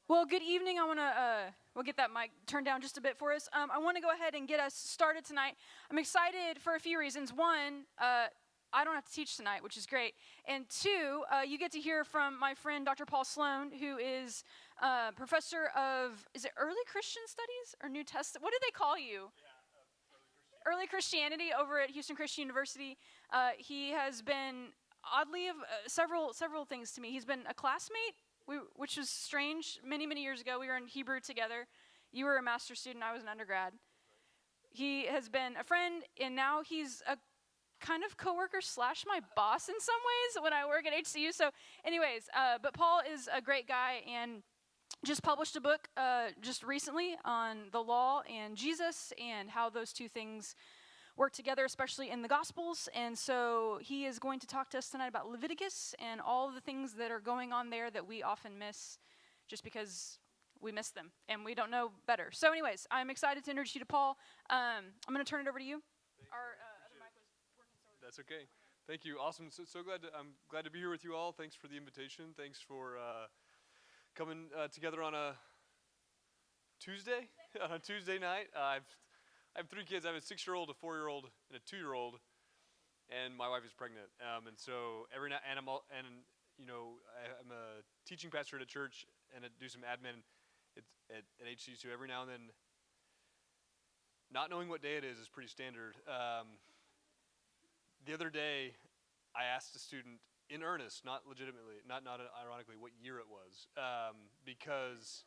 Well, good evening. We'll get that mic turned down just a bit for us. I want to go ahead and get us started tonight. I'm excited for a few reasons. One, I don't have to teach tonight, which is great. And two, you get to hear from my friend Dr. Paul Sloan, who is professor of, is it early Christian studies or New Testament? What do they call you? Early Christianity over at Houston Christian University. He has been, oddly, several things to me. He's been a classmate, which was strange. Many years ago, we were in Hebrew together. You were a master's student. I was an undergrad. He has been a friend, and now he's a kind of coworker / my boss in some ways when I work at HCU. So anyways, but Paul is a great guy and just published a book just recently on the law and Jesus and how those two things work together, especially in the Gospels. And so he is going to talk to us tonight about Leviticus and all of the things that are going on there that we often miss just because we miss them and we don't know better. So anyways, I'm excited to introduce you to Paul. I'm going to turn it over to you. Our other mic was working so. That's okay. Thank you. Awesome. So glad. I'm glad to be here with you all. Thanks for the invitation. Thanks for coming together on a Tuesday on a Tuesday night. I have 3 kids. I have a 6-year-old, a 4-year-old, and a 2-year-old, and my wife is pregnant. And so every night, I'm a teaching pastor at a church and I do some admin at HC. So every now and then, not knowing what day it is pretty standard. The other day, I asked a student in earnest, not legitimately, not ironically, what year it was, because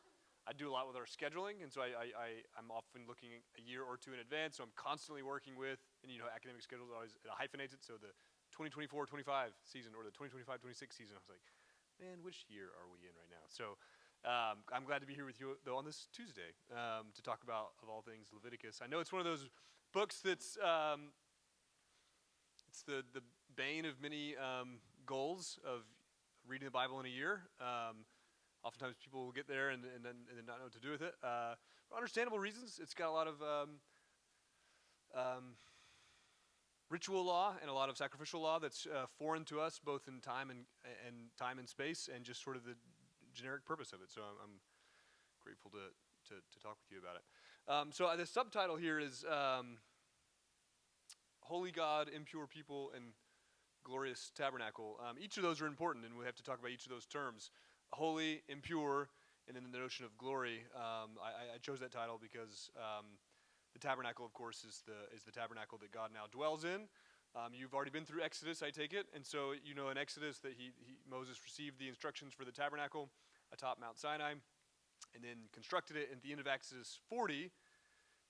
I do a lot with our scheduling, and so I'm often looking a year or two in advance, so I'm constantly working with, and academic schedules always hyphenates it, so the 2024-25 season or the 2025-26 season, I was like, man, which year are we in right now? So I'm glad to be here with you, though, on this Tuesday to talk about, of all things, Leviticus. I know it's one of those books that's, it's the bane of many goals of reading the Bible in a year. Oftentimes people will get there and then not know what to do with it. For understandable reasons, it's got a lot of ritual law and a lot of sacrificial law that's foreign to us, both in time and space, and just sort of the generic purpose of it. So I'm grateful to talk with you about it. So the subtitle here is Holy God, Impure People, and Glorious Tabernacle. Each of those are important, and we have to talk about each of those terms. Holy, impure, and then the notion of glory. I chose that title because the tabernacle, of course, is the tabernacle that God now dwells in. You've already been through Exodus, I take it, and so you know in Exodus that Moses received the instructions for the tabernacle atop Mount Sinai, and then constructed it. At the end of Exodus 40, the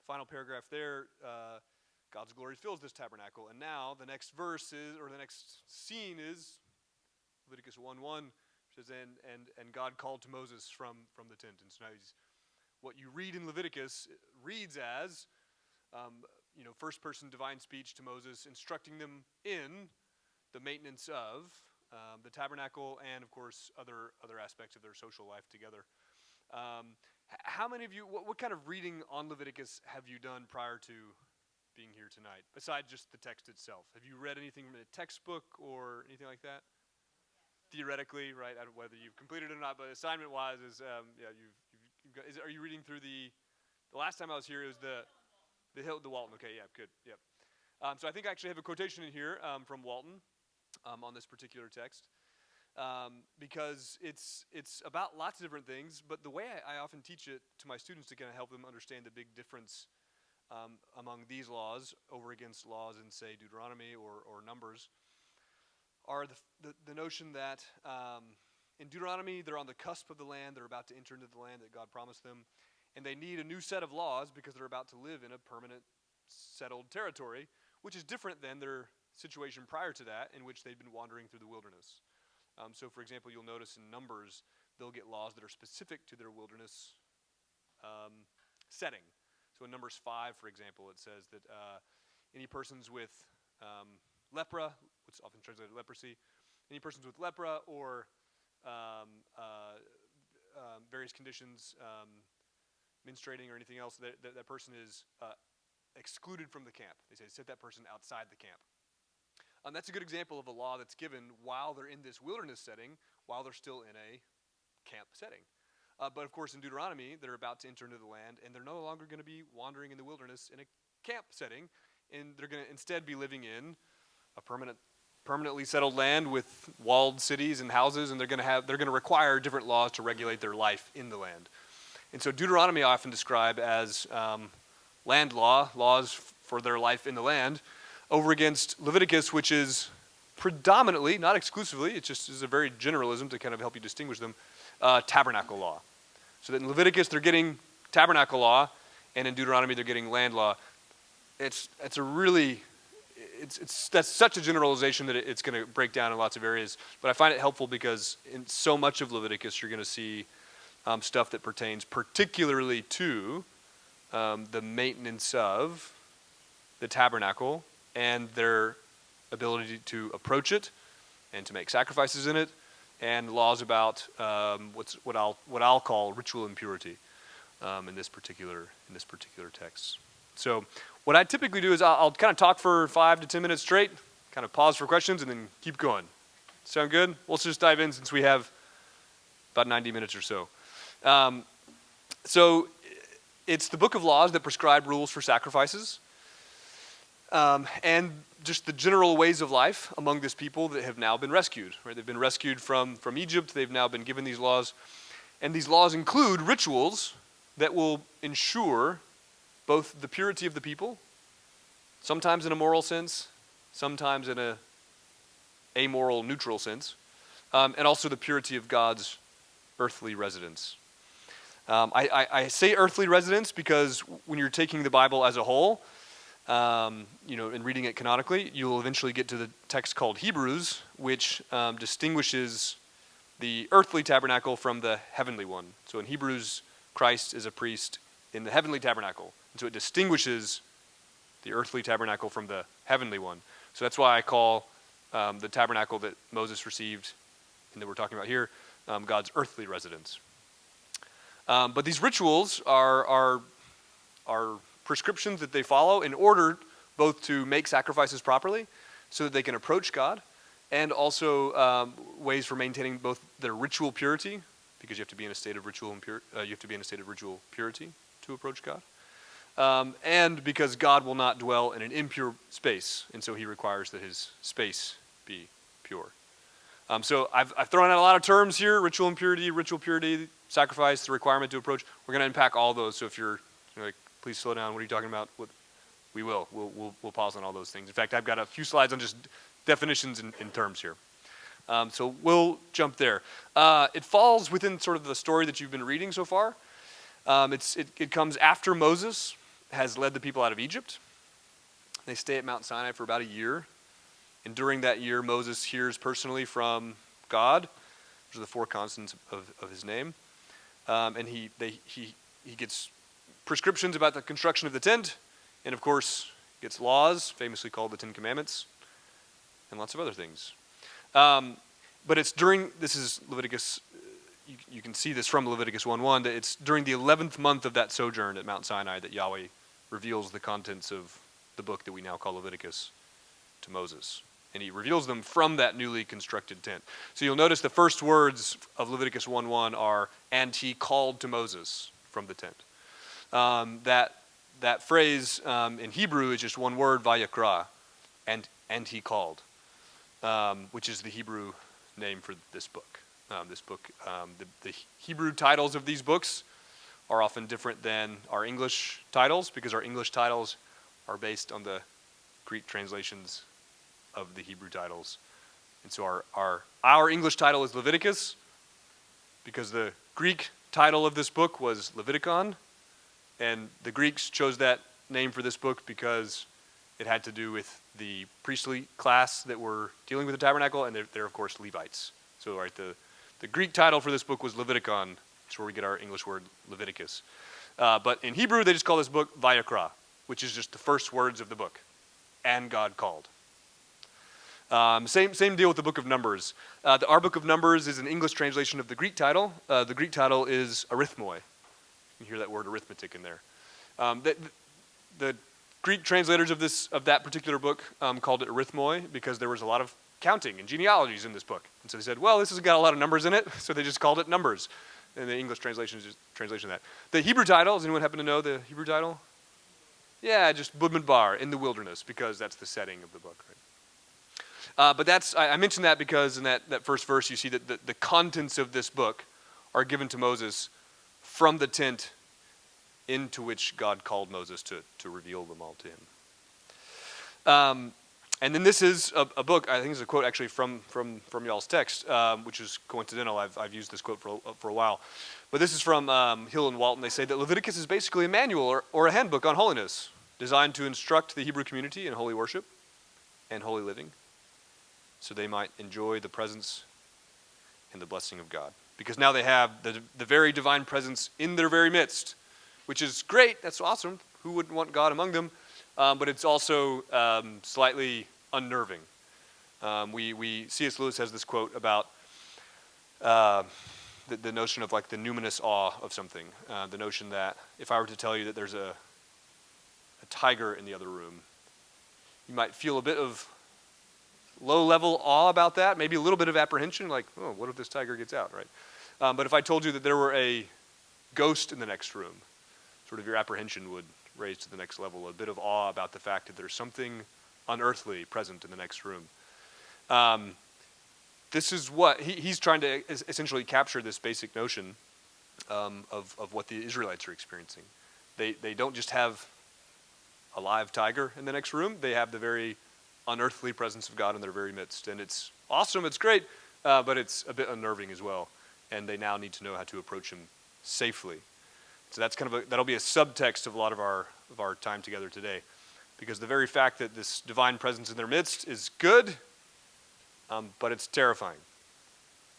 final paragraph there, God's glory fills this tabernacle. And now the next verse is, or the next scene is Leviticus 1:1. Says, and God called to Moses from the tent. And so now what you read in Leviticus reads as, first person divine speech to Moses, instructing them in the maintenance of the tabernacle and, of course, other aspects of their social life together. How many of you, what kind of reading on Leviticus have you done prior to being here tonight, besides just the text itself? Have you read anything from a textbook or anything like that? Theoretically, right? I don't know whether you've completed it or not, but assignment-wise, you've got. Are you reading through the last time I was here? It was the Walton. Okay, yeah, good, yep. So I think I actually have a quotation in here from Walton on this particular text because it's about lots of different things. But the way I often teach it to my students to kind of help them understand the big difference among these laws over against laws in, say, Deuteronomy or Numbers, are the notion that in Deuteronomy, they're on the cusp of the land. They're about to enter into the land that God promised them. And they need a new set of laws because they're about to live in a permanent, settled territory, which is different than their situation prior to that, in which they'd been wandering through the wilderness. So, for example, you'll notice in Numbers, they'll get laws that are specific to their wilderness setting. So in Numbers 5, for example, it says that any persons with lepra, which is often translated leprosy, any persons with lepra or various conditions, menstruating or anything else, that person is excluded from the camp. They say set that person outside the camp. That's a good example of a law that's given while they're in this wilderness setting, while they're still in a camp setting. But of course, in Deuteronomy, they're about to enter into the land, and they're no longer going to be wandering in the wilderness in a camp setting, and they're going to instead be living in a permanently settled land with walled cities and houses, and they're going to require different laws to regulate their life in the land. And so Deuteronomy I often describe as land laws for their life in the land, over against Leviticus, which is predominantly, not exclusively, it just is a very generalism to kind of help you distinguish them, tabernacle law. So that in Leviticus they're getting tabernacle law, and in Deuteronomy they're getting land law. That's such a generalization that it's going to break down in lots of areas. But I find it helpful because in so much of Leviticus you're going to see stuff that pertains particularly to the maintenance of the tabernacle and their ability to approach it and to make sacrifices in it, and laws about what I'll call ritual impurity in this particular text. So what I typically do is I'll kind of talk for 5 to 10 minutes straight, kind of pause for questions, and then keep going. Sound good? Let's just dive in since we have about 90 minutes or so. So it's the book of laws that prescribe rules for sacrifices, and just the general ways of life among this people that have now been rescued. Right? They've been rescued from Egypt. They've now been given these laws. And these laws include rituals that will ensure both the purity of the people, sometimes in a moral sense, sometimes in a amoral, neutral sense, and also the purity of God's earthly residence. I say earthly residence because when you're taking the Bible as a whole, and reading it canonically, you'll eventually get to the text called Hebrews, which distinguishes the earthly tabernacle from the heavenly one. So in Hebrews, Christ is a priest in the heavenly tabernacle. And so it distinguishes the earthly tabernacle from the heavenly one. So that's why I call the tabernacle that Moses received and that we're talking about here God's earthly residence. But these rituals are prescriptions that they follow in order both to make sacrifices properly so that they can approach God, and also ways for maintaining both their ritual purity, because you have to be in a state of ritual purity to approach God, and because God will not dwell in an impure space, and so He requires that His space be pure. So I've thrown out a lot of terms here: ritual purity, sacrifice, the requirement to approach. We're going to unpack all those. So if you're like, please slow down. What are you talking about? We will. We'll pause on all those things. In fact, I've got a few slides on just definitions and terms here. So we'll jump there. It falls within sort of the story that you've been reading so far. It comes after Moses has led the people out of Egypt. They stay at Mount Sinai for about a year. And during that year, Moses hears personally from God. Those are the 4 constants of his name. And he gets prescriptions about the construction of the tent, and of course gets laws, famously called the 10 Commandments, and lots of other things. But it's this is Leviticus, you can see this from Leviticus 1:1, that it's during the 11th month of that sojourn at Mount Sinai that Yahweh reveals the contents of the book that we now call Leviticus to Moses. And He reveals them from that newly constructed tent. So you'll notice the first words of Leviticus 1:1 are, "And He called to Moses from the tent." That phrase in Hebrew is just one word, vayakra, and He called, which is the Hebrew name for this book. The Hebrew titles of these books are often different than our English titles, because our English titles are based on the Greek translations of the Hebrew titles. And so our English title is Leviticus, because the Greek title of this book was Leviticon, and the Greeks chose that name for this book because it had to do with the priestly class that were dealing with the tabernacle, and they're of course Levites. So right, the Greek title for this book was Leviticon. That's where we get our English word Leviticus. But in Hebrew, they just call this book Vayakra, which is just the first words of the book, and God called. Same deal with the book of Numbers. Our book of Numbers is an English translation of the Greek title. The Greek title is arithmoi. You can hear that word arithmetic in there. The Greek translators of that particular book called it arithmoi because there was a lot of counting and genealogies in this book. And so they said, well, this has got a lot of numbers in it, so they just called it Numbers. And the English translation is just translation of that. The Hebrew title, does anyone happen to know the Hebrew title? Yeah, just Budmidbar, in the wilderness, because that's the setting of the book, right? But I mentioned that because in that first verse you see that the contents of this book are given to Moses from the tent into which God called Moses to reveal them all to him. And then this is a book, I think it's a quote actually from y'all's text, which is coincidental. I've used this quote for a while. But this is from Hill and Walton. They say that Leviticus is basically a manual or a handbook on holiness, designed to instruct the Hebrew community in holy worship and holy living, so they might enjoy the presence and the blessing of God. Because now they have the very divine presence in their very midst, which is great. That's awesome. Who wouldn't want God among them? But it's also slightly unnerving. C.S. Lewis has this quote about the notion of like the numinous awe of something. The notion that if I were to tell you that there's a tiger in the other room, you might feel a bit of low-level awe about that, maybe a little bit of apprehension, like, oh, what if this tiger gets out, right? But if I told you that there were a ghost in the next room, sort of your apprehension would raise to the next level, a bit of awe about the fact that there's something unearthly present in the next room. This is what he's trying to essentially capture, this basic notion of what the Israelites are experiencing. They don't just have a live tiger in the next room, they have the very unearthly presence of God in their very midst. And it's awesome, it's great, but it's a bit unnerving as well. And they now need to know how to approach him safely. So that's that'll be a subtext of a lot of our time together today. Because the very fact that this divine presence in their midst is good, but it's terrifying.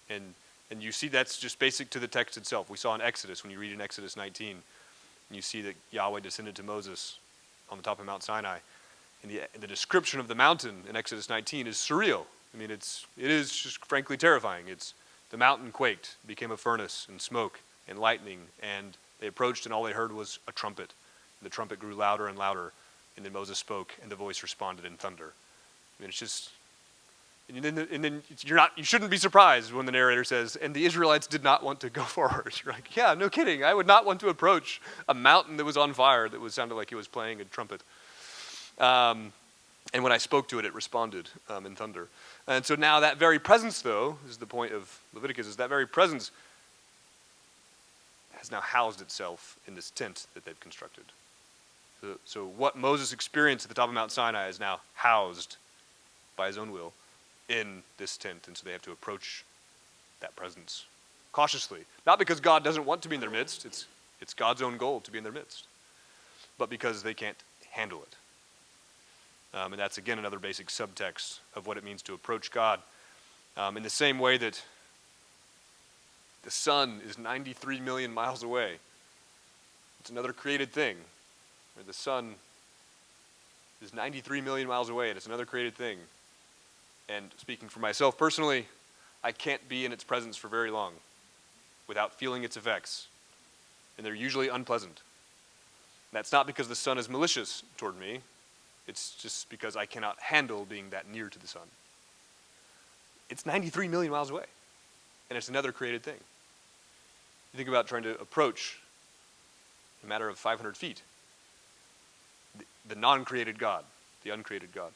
And you see that's just basic to the text itself. We saw in Exodus, when you read in Exodus 19, and you see that Yahweh descended to Moses on the top of Mount Sinai. And the description of the mountain in Exodus 19 is surreal. I mean, it is just frankly terrifying. The mountain quaked, became a furnace, and smoke, and lightning, and they approached, and all they heard was a trumpet. And the trumpet grew louder and louder, and then Moses spoke, and the voice responded in thunder. I mean, it's just, and then you shouldn't be surprised when the narrator says, and the Israelites did not want to go forward. You're like, yeah, no kidding. I would not want to approach a mountain that was on fire, that sounded like it was playing a trumpet. And when I spoke to it, it responded in thunder. And so now that very presence, though, is the point of Leviticus, is that very presence has now housed itself in this tent that they've constructed. So what Moses experienced at the top of Mount Sinai is now housed by his own will in this tent. And so they have to approach that presence cautiously. Not because God doesn't want to be in their midst, it's God's own goal to be in their midst, but because they can't handle it. And that's, again, another basic subtext of what it means to approach God. In the same way that the sun is 93 million miles away. It's another created thing. Where the sun is 93 million miles away, and it's another created thing. And speaking for myself personally, I can't be in its presence for very long without feeling its effects. And they're usually unpleasant. And that's not because the sun is malicious toward me. It's just because I cannot handle being that near to the sun. It's 93 million miles away, and it's another created thing. You think about trying to approach a matter of 500 feet, the non-created God, the uncreated God.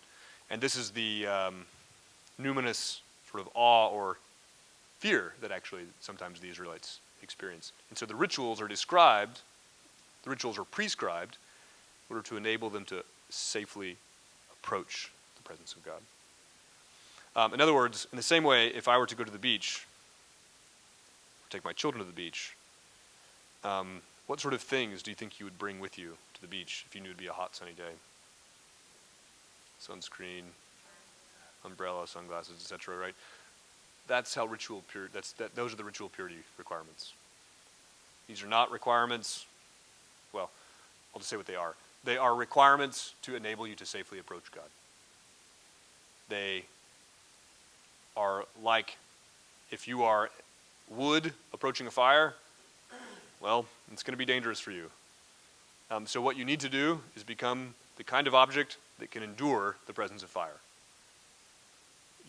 And this is the numinous sort of awe or fear that actually sometimes the Israelites experience. And so the rituals are prescribed in order to enable them to safely approach the presence of God. In other words, in the same way, if I were to go to the beach, take my children to the beach, what sort of things do you think you would bring with you to the beach if you knew it would be a hot, sunny day? Sunscreen, umbrella, sunglasses, etc. Right? That's how those are the ritual purity requirements. These are not requirements. Well, I'll just say what they are. They are requirements to enable you to safely approach God. They are like if you are wood approaching a fire, well, it's going to be dangerous for you. So what you need to do is become the kind of object that can endure the presence of fire.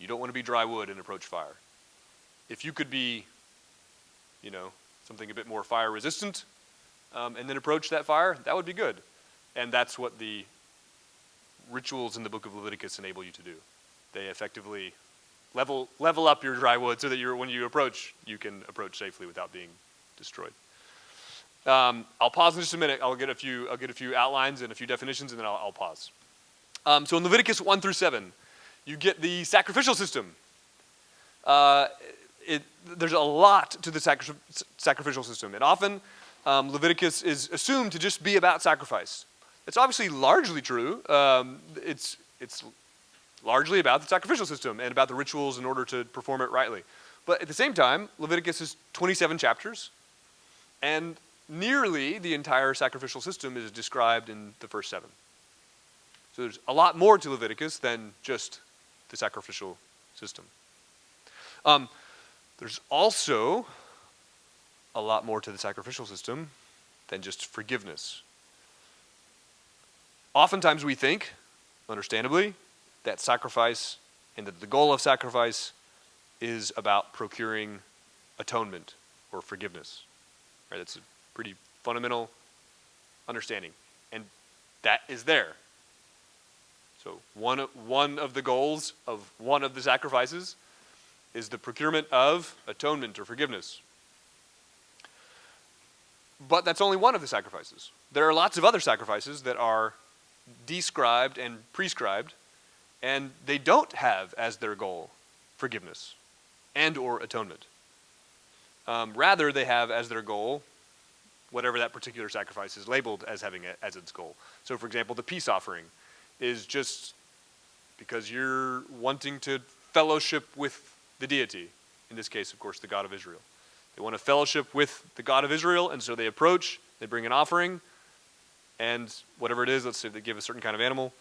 You don't want to be dry wood and approach fire. If you could be, something a bit more fire resistant, and then approach that fire, that would be good. And that's what the rituals in the book of Leviticus enable you to do. They effectively level up your dry wood so that when you approach, you can approach safely without being destroyed. I'll pause in just a minute. I'll get a few outlines and a few definitions, and then I'll pause. So in Leviticus 1 through 7, you get the sacrificial system. There's a lot to the sacrificial system, and often Leviticus is assumed to just be about sacrifice. It's obviously largely true. It's largely about the sacrificial system and about the rituals in order to perform it rightly. But at the same time, Leviticus is 27 chapters, and nearly the entire sacrificial system is described in the first 7. So there's a lot more to Leviticus than just the sacrificial system. There's also a lot more to the sacrificial system than just forgiveness. Oftentimes we think, understandably, that sacrifice and that the goal of sacrifice is about procuring atonement or forgiveness. Right? That's a pretty fundamental understanding, and that is there. So one of the goals of one of the sacrifices is the procurement of atonement or forgiveness. But that's only one of the sacrifices. There are lots of other sacrifices that are described and prescribed, and they don't have as their goal forgiveness and or atonement. Rather, they have as their goal whatever that particular sacrifice is labeled as having as its goal. So, for example, the peace offering is just because you're wanting to fellowship with the deity. In this case, of course, the God of Israel. They want to fellowship with the God of Israel, and so they approach, they bring an offering, and whatever it is, let's say they give a certain kind of animal,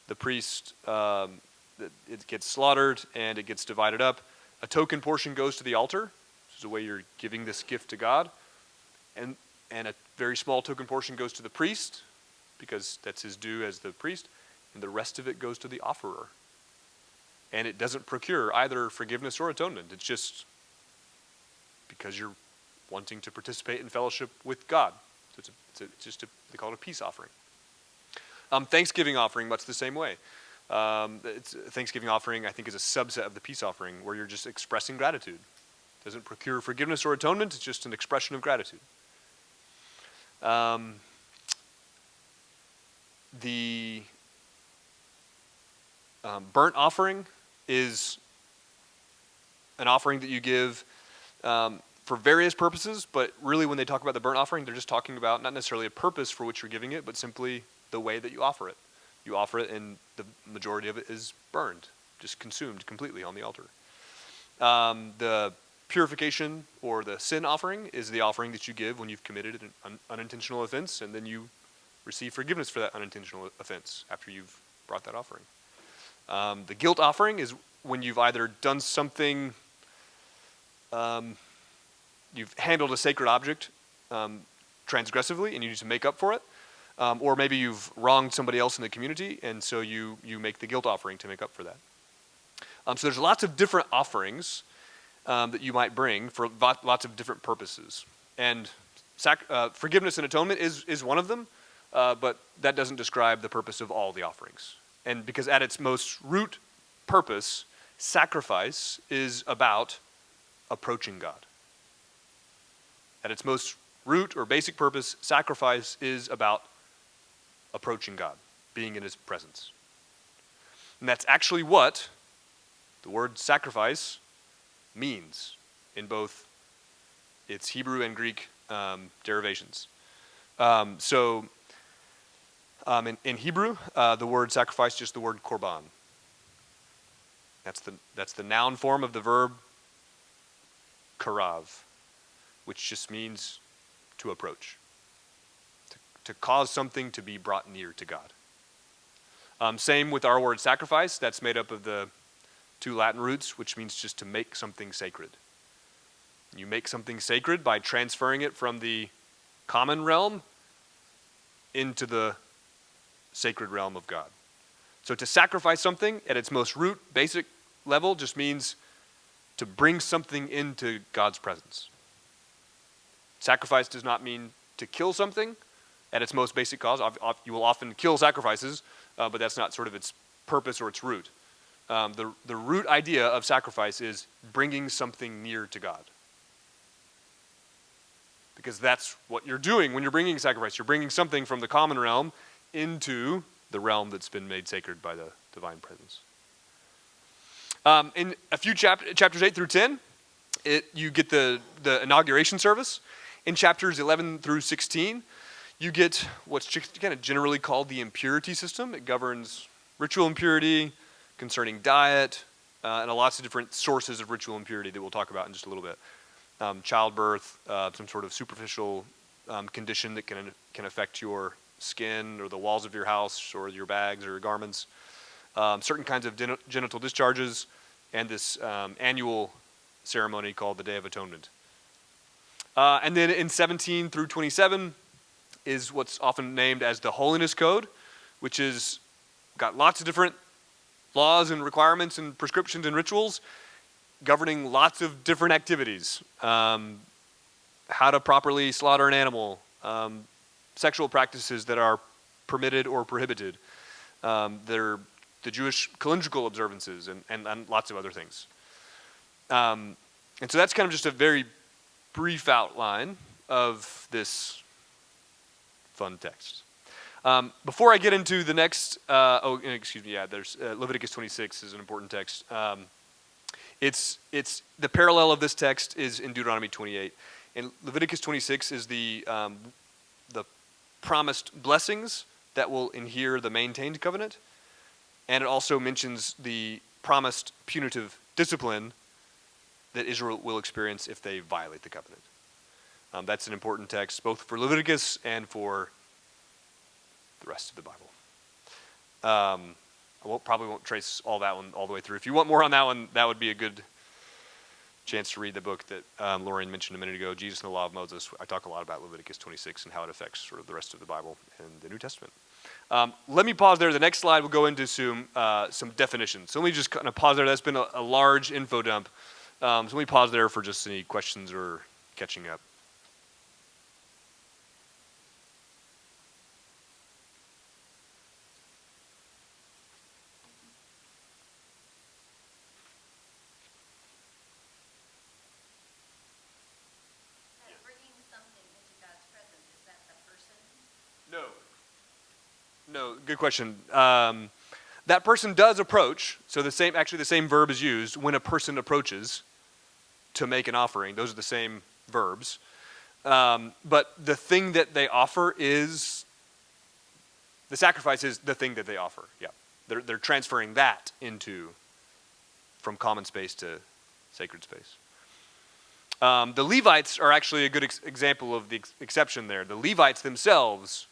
the priest, it gets slaughtered, and it gets divided up. A token portion goes to the altar, which is a way you're giving this gift to God, and a very small token portion goes to the priest, because that's his due as the priest, and the rest of it goes to the offerer. And it doesn't procure either forgiveness or atonement. It's just because you're wanting to participate in fellowship with God. So they call it a peace offering. Thanksgiving offering, much the same way. Thanksgiving offering, I think, is a subset of the peace offering where you're just expressing gratitude. It doesn't procure forgiveness or atonement. It's just an expression of gratitude. The burnt offering is an offering that you give for various purposes, but really when they talk about the burnt offering, they're just talking about not necessarily a purpose for which you're giving it, but simply the way that you offer it. You offer it, and the majority of it is burned, just consumed completely on the altar. The purification or the sin offering is the offering that you give when you've committed an unintentional offense, and then you receive forgiveness for that unintentional offense after you've brought that offering. The guilt offering is when you've either done something, you've handled a sacred object transgressively and you need to make up for it, or maybe you've wronged somebody else in the community, and so you make the guilt offering to make up for that. So there's lots of different offerings that you might bring for lots of different purposes. And forgiveness and atonement is one of them, but that doesn't describe the purpose of all the offerings. And because at its most root purpose, sacrifice is about approaching God. At its most root or basic purpose, sacrifice is about approaching God, being in His presence. And that's actually what the word sacrifice means in both its Hebrew and Greek derivations. In Hebrew, the word sacrifice is just the word korban. That's the noun form of the verb karav, which just means to approach, to cause something to be brought near to God. Same with our word sacrifice. That's made up of the two Latin roots, which means just to make something sacred. You make something sacred by transferring it from the common realm into the sacred realm of God. So to sacrifice something at its most root, basic level just means to bring something into God's presence. Sacrifice does not mean to kill something at its most basic cause. You will often kill sacrifices, but that's not sort of its purpose or its root. The root idea of sacrifice is bringing something near to God. Because that's what you're doing when you're bringing a sacrifice. You're bringing something from the common realm into the realm that's been made sacred by the divine presence. In a few chapters 8 through 10, you get the inauguration service. In chapters 11 through 16, you get what's kind of generally called the impurity system. It governs ritual impurity, concerning diet, and lots of different sources of ritual impurity that we'll talk about in just a little bit. Childbirth, some sort of superficial condition that can affect your skin or the walls of your house or your bags or your garments. Certain kinds of genital discharges, and this annual ceremony called the Day of Atonement. And then in 17 through 27 is what's often named as the Holiness Code, which is got lots of different laws and requirements and prescriptions and rituals governing lots of different activities. How to properly slaughter an animal, sexual practices that are permitted or prohibited, the Jewish calendrical observances, and lots of other things. And so that's kind of just a very brief outline of this fun text. Before I get into the next, there's Leviticus 26 is an important text. It's the parallel of this text is in Deuteronomy 28, and Leviticus 26 is the promised blessings that will inhere the maintained covenant, and it also mentions the promised punitive discipline that Israel will experience if they violate the covenant. That's an important text both for Leviticus and for the rest of the Bible. I probably won't trace all that one all the way through. If you want more on that one, that would be a good chance to read the book that Lorraine mentioned a minute ago, Jesus and the Law of Moses. I talk a lot about Leviticus 26 and how it affects sort of the rest of the Bible and the New Testament. Let me pause there. The next slide will go into some definitions. So let me just kind of pause there. That's been a large info dump. So let me pause there for just any questions or catching up. No, good question. That person does approach, so the same verb is used when a person approaches to make an offering. Those are the same verbs. But the thing that they offer is, the sacrifice is the thing that they offer. Yeah, they're transferring that from common space to sacred space. The Levites are actually a good example of the exception there. The Levites themselves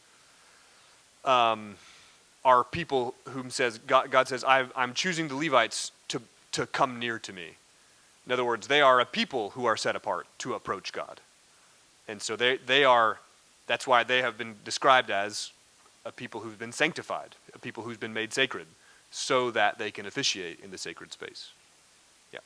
are people whom God says, I'm choosing the Levites to come near to me. In other words, they are a people who are set apart to approach God. And so that's why they have been described as a people who've been sanctified, a people who's been made sacred, so that they can officiate in the sacred space. Yeah.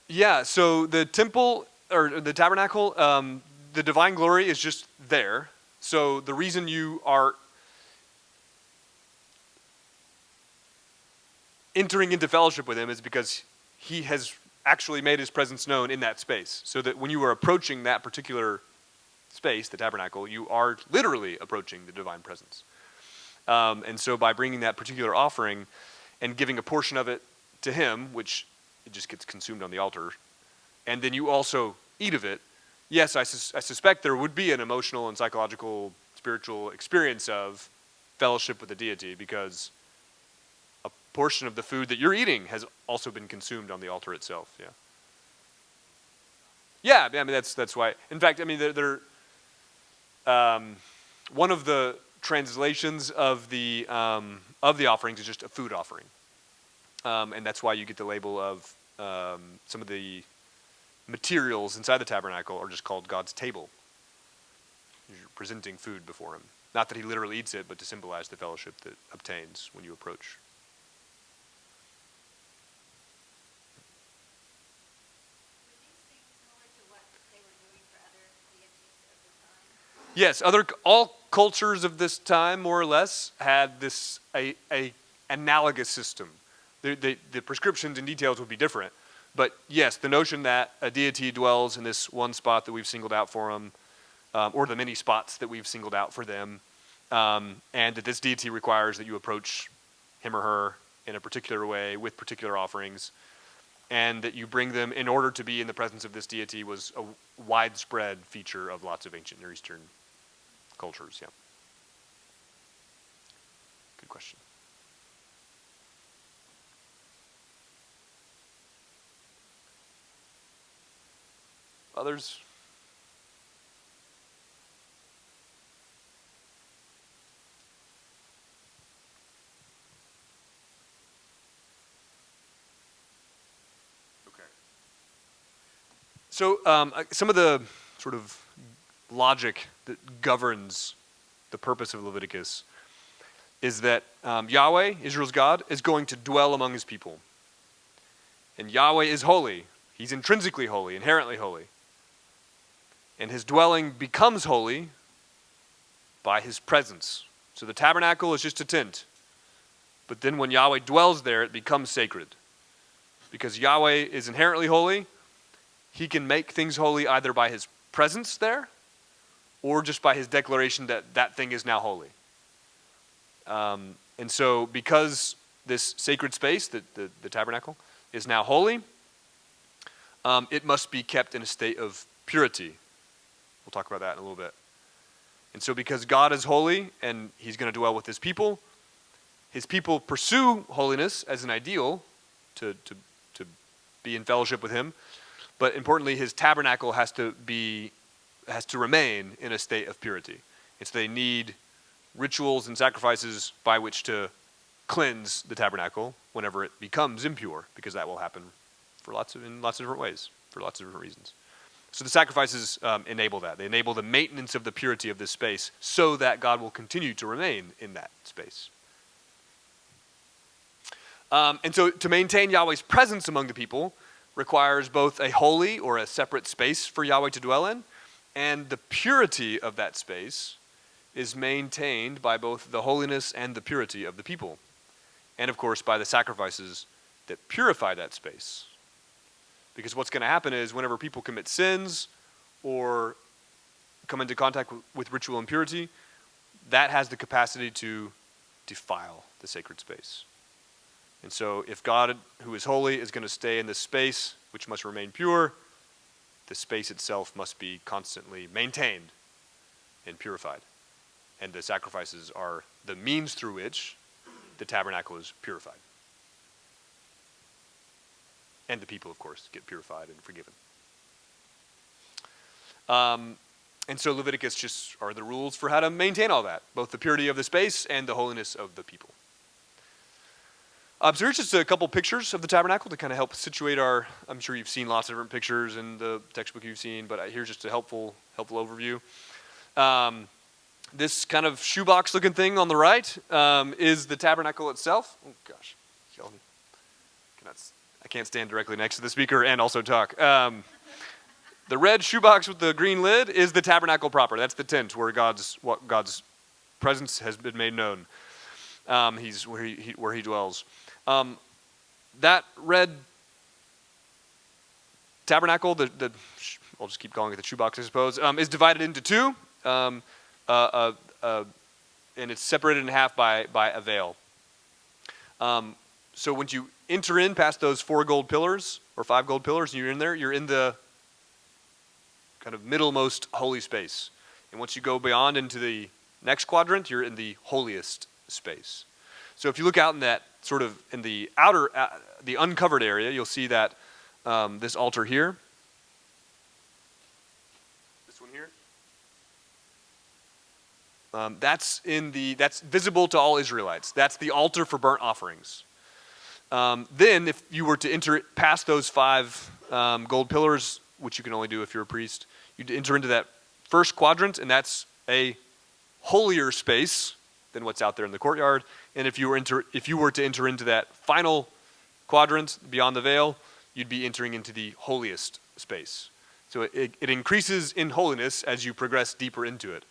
Yeah, so the temple, or the tabernacle, the divine glory is just there. So the reason you are entering into fellowship with him is because he has actually made his presence known in that space. So that when you are approaching that particular space, the tabernacle, you are literally approaching the divine presence. And so by bringing that particular offering and giving a portion of it to him, which it just gets consumed on the altar, and then you also eat of it, yes, I suspect there would be an emotional and psychological, spiritual experience of fellowship with the deity, because a portion of the food that you're eating has also been consumed on the altar itself. Yeah, I mean that's why. In fact, I mean they're one of the translations of the offerings is just a food offering, and that's why you get the label of some of the materials inside the tabernacle are just called God's table. You're presenting food before him. Not that he literally eats it, but to symbolize the fellowship that obtains when you approach. Yes, all cultures of this time, more or less, had this a analogous system. The prescriptions and details would be different, but yes, the notion that a deity dwells in this one spot that we've singled out for him, or the many spots that we've singled out for them, and that this deity requires that you approach him or her in a particular way with particular offerings, and that you bring them in order to be in the presence of this deity was a widespread feature of lots of ancient Near Eastern cultures. Yeah. Good question. Others? Okay. So some of the sort of logic that governs the purpose of Leviticus is that Yahweh, Israel's God, is going to dwell among his people. And Yahweh is holy. He's intrinsically holy, inherently holy. And his dwelling becomes holy by his presence. So the tabernacle is just a tent. But then when Yahweh dwells there, it becomes sacred. Because Yahweh is inherently holy, he can make things holy either by his presence there or just by his declaration that that thing is now holy. And so because this sacred space, the tabernacle, is now holy, it must be kept in a state of purity. We'll talk about that in a little bit. And so because God is holy and he's going to dwell with his people pursue holiness as an ideal to be in fellowship with him. But importantly, his tabernacle has to remain in a state of purity. And so they need rituals and sacrifices by which to cleanse the tabernacle whenever it becomes impure, because that will happen in lots of different ways, for lots of different reasons. So the sacrifices enable that. They enable the maintenance of the purity of this space so that God will continue to remain in that space. And so to maintain Yahweh's presence among the people requires both a holy or a separate space for Yahweh to dwell in, and the purity of that space is maintained by both the holiness and the purity of the people, and of course by the sacrifices that purify that space. Because what's going to happen is whenever people commit sins or come into contact with ritual impurity, that has the capacity to defile the sacred space. And so if God, who is holy, is going to stay in this space, which must remain pure, the space itself must be constantly maintained and purified. And the sacrifices are the means through which the tabernacle is purified. And the people, of course, get purified and forgiven. And so Leviticus just are the rules for how to maintain all that, both the purity of the space and the holiness of the people. So here's just a couple pictures of the tabernacle to kind of help situate I'm sure you've seen lots of different pictures in the textbook you've seen, but here's just a helpful overview. This kind of shoebox looking thing on the right is the tabernacle itself. Oh gosh, I can't stand directly next to the speaker and also talk. The red shoebox with the green lid is the tabernacle proper. That's the tent where God's presence has been made known. He's where he dwells. That red tabernacle, I'll just keep calling it the shoebox, I suppose, is divided into two, and it's separated in half by a veil. So when you enter in past those 4 gold pillars, or 5 gold pillars, and you're in there, you're in the kind of middlemost holy space. And once you go beyond into the next quadrant, you're in the holiest space. So if you look out in that sort of in the outer, the uncovered area, you'll see that this altar here, this one here, that's visible to all Israelites. That's the altar for burnt offerings. Then, if you were to enter past those 5 gold pillars, which you can only do if you're a priest, you'd enter into that first quadrant, and that's a holier space than what's out there in the courtyard. And if you were to enter into that final quadrant beyond the veil, you'd be entering into the holiest space. So it increases in holiness as you progress deeper into it.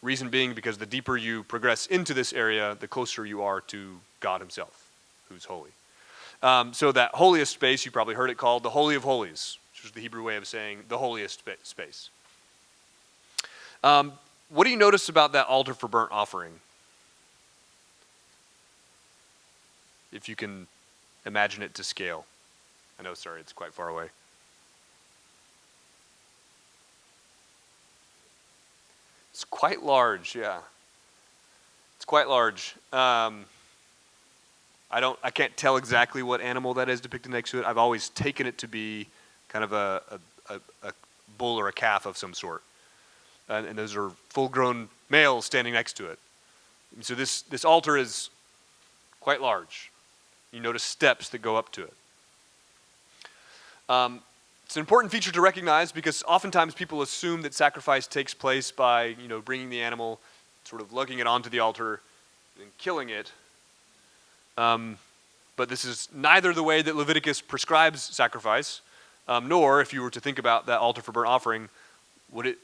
Reason being because the deeper you progress into this area, the closer you are to God himself, who's holy. So that holiest space, you probably heard it called the Holy of Holies, which is the Hebrew way of saying the holiest space. What do you notice about that altar for burnt offering? If you can imagine it to scale. I know, sorry, it's quite far away. It's quite large, yeah. It's quite large. I can't tell exactly what animal that is depicted next to it. I've always taken it to be kind of a bull or a calf of some sort. And those are full-grown males standing next to it. And so this altar is quite large. You notice steps that go up to it. It's an important feature to recognize because oftentimes people assume that sacrifice takes place by, bringing the animal, sort of lugging it onto the altar and killing it. But this is neither the way that Leviticus prescribes sacrifice, nor, if you were to think about that altar for burnt offering, would it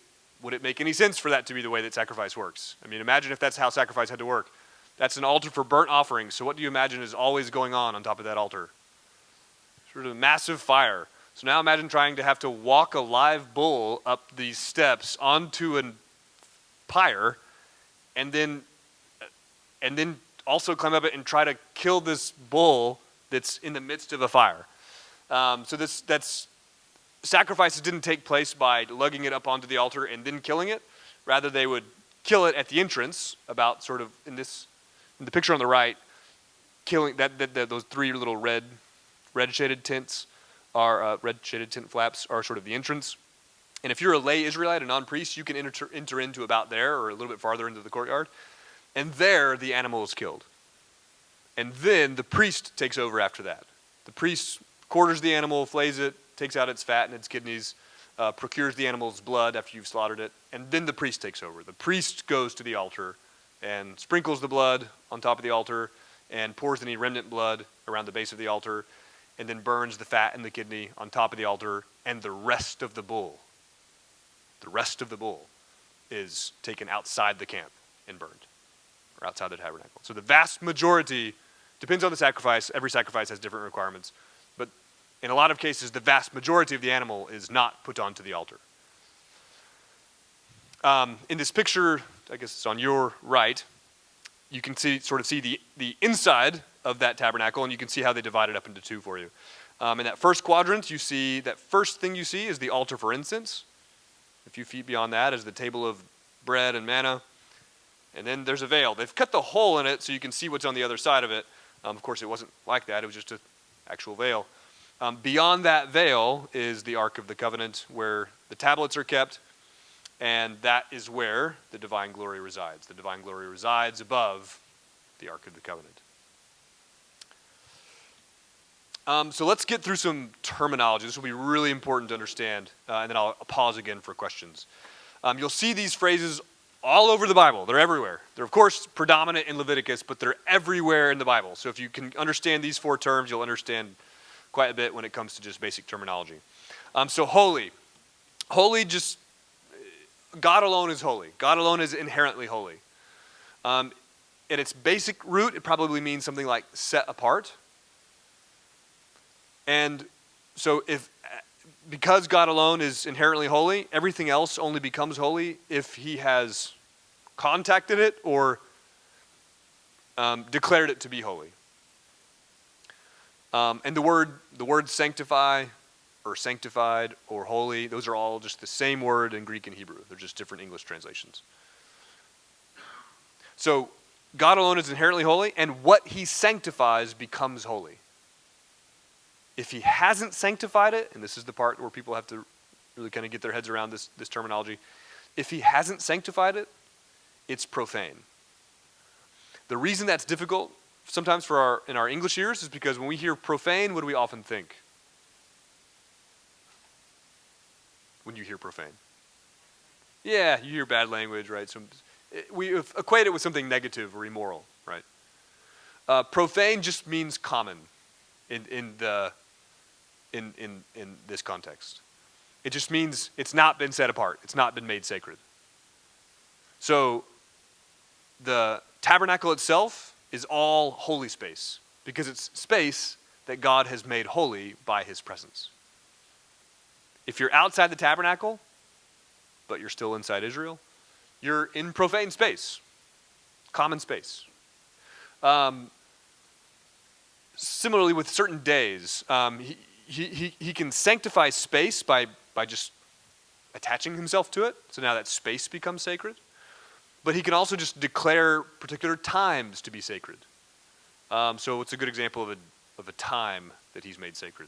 make any sense for that to be the way that sacrifice works? I mean, imagine if that's how sacrifice had to work. That's an altar for burnt offering, so what do you imagine is always going on top of that altar? Sort of a massive fire. So now imagine trying to have to walk a live bull up these steps onto a pyre, and then also climb up it and try to kill this bull that's in the midst of a fire. So that's sacrifices didn't take place by lugging it up onto the altar and then killing it. Rather, they would kill it at the entrance, about sort of in the picture on the right, killing those three little red shaded tents. Red shaded tent flaps are sort of the entrance. And if you're a lay Israelite, a non-priest, you can enter into about there or a little bit farther into the courtyard. And there the animal is killed. And then the priest takes over after that. The priest quarters the animal, flays it, takes out its fat and its kidneys, procures the animal's blood after you've slaughtered it, and then the priest takes over. The priest goes to the altar and sprinkles the blood on top of the altar and pours any remnant blood around the base of the altar, and then burns the fat and the kidney on top of the altar, and the rest of the bull is taken outside the camp and burned, or outside the tabernacle. So the vast majority, depends on the sacrifice, every sacrifice has different requirements, but in a lot of cases, the vast majority of the animal is not put onto the altar. In this picture, I guess it's on your right, you can see the inside of that tabernacle, and you can see how they divide it up into two for you. In that first quadrant, that first thing you see is the altar for incense. A few feet beyond that is the table of bread and manna. And then there's a veil. They've cut the hole in it so you can see what's on the other side of it. Of course, it wasn't like that. It was just an actual veil. Beyond that veil is the Ark of the Covenant, where the tablets are kept, and that is where the divine glory resides. The divine glory resides above the Ark of the Covenant. So let's get through some terminology. This will be really important to understand, and then I'll pause again for questions. You'll see these phrases all over the Bible. They're everywhere. They're, of course, predominant in Leviticus, but they're everywhere in the Bible. So if you can understand these four terms, you'll understand quite a bit when it comes to just basic terminology. So holy. Holy, just, God alone is holy. God alone is inherently holy. In its basic root, it probably means something like set apart. And so because God alone is inherently holy, everything else only becomes holy if he has contacted it or declared it to be holy. And the word sanctify or sanctified or holy, those are all just the same word in Greek and Hebrew. They're just different English translations. So God alone is inherently holy, and what he sanctifies becomes holy. If he hasn't sanctified it, and this is the part where people have to really kind of get their heads around this terminology, if he hasn't sanctified it, it's profane. The reason that's difficult sometimes in our English ears is because when we hear profane, what do we often think? When you hear profane? Yeah, you hear bad language, right? We equate it with something negative or immoral, right? Profane just means common in this context. It just means it's not been set apart. It's not been made sacred. So the tabernacle itself is all holy space because it's space that God has made holy by his presence. If you're outside the tabernacle, but you're still inside Israel, you're in profane space, common space. Similarly, with certain days, he can sanctify space by just attaching himself to it. So now that space becomes sacred. But he can also just declare particular times to be sacred. So it's a good example of a time that he's made sacred.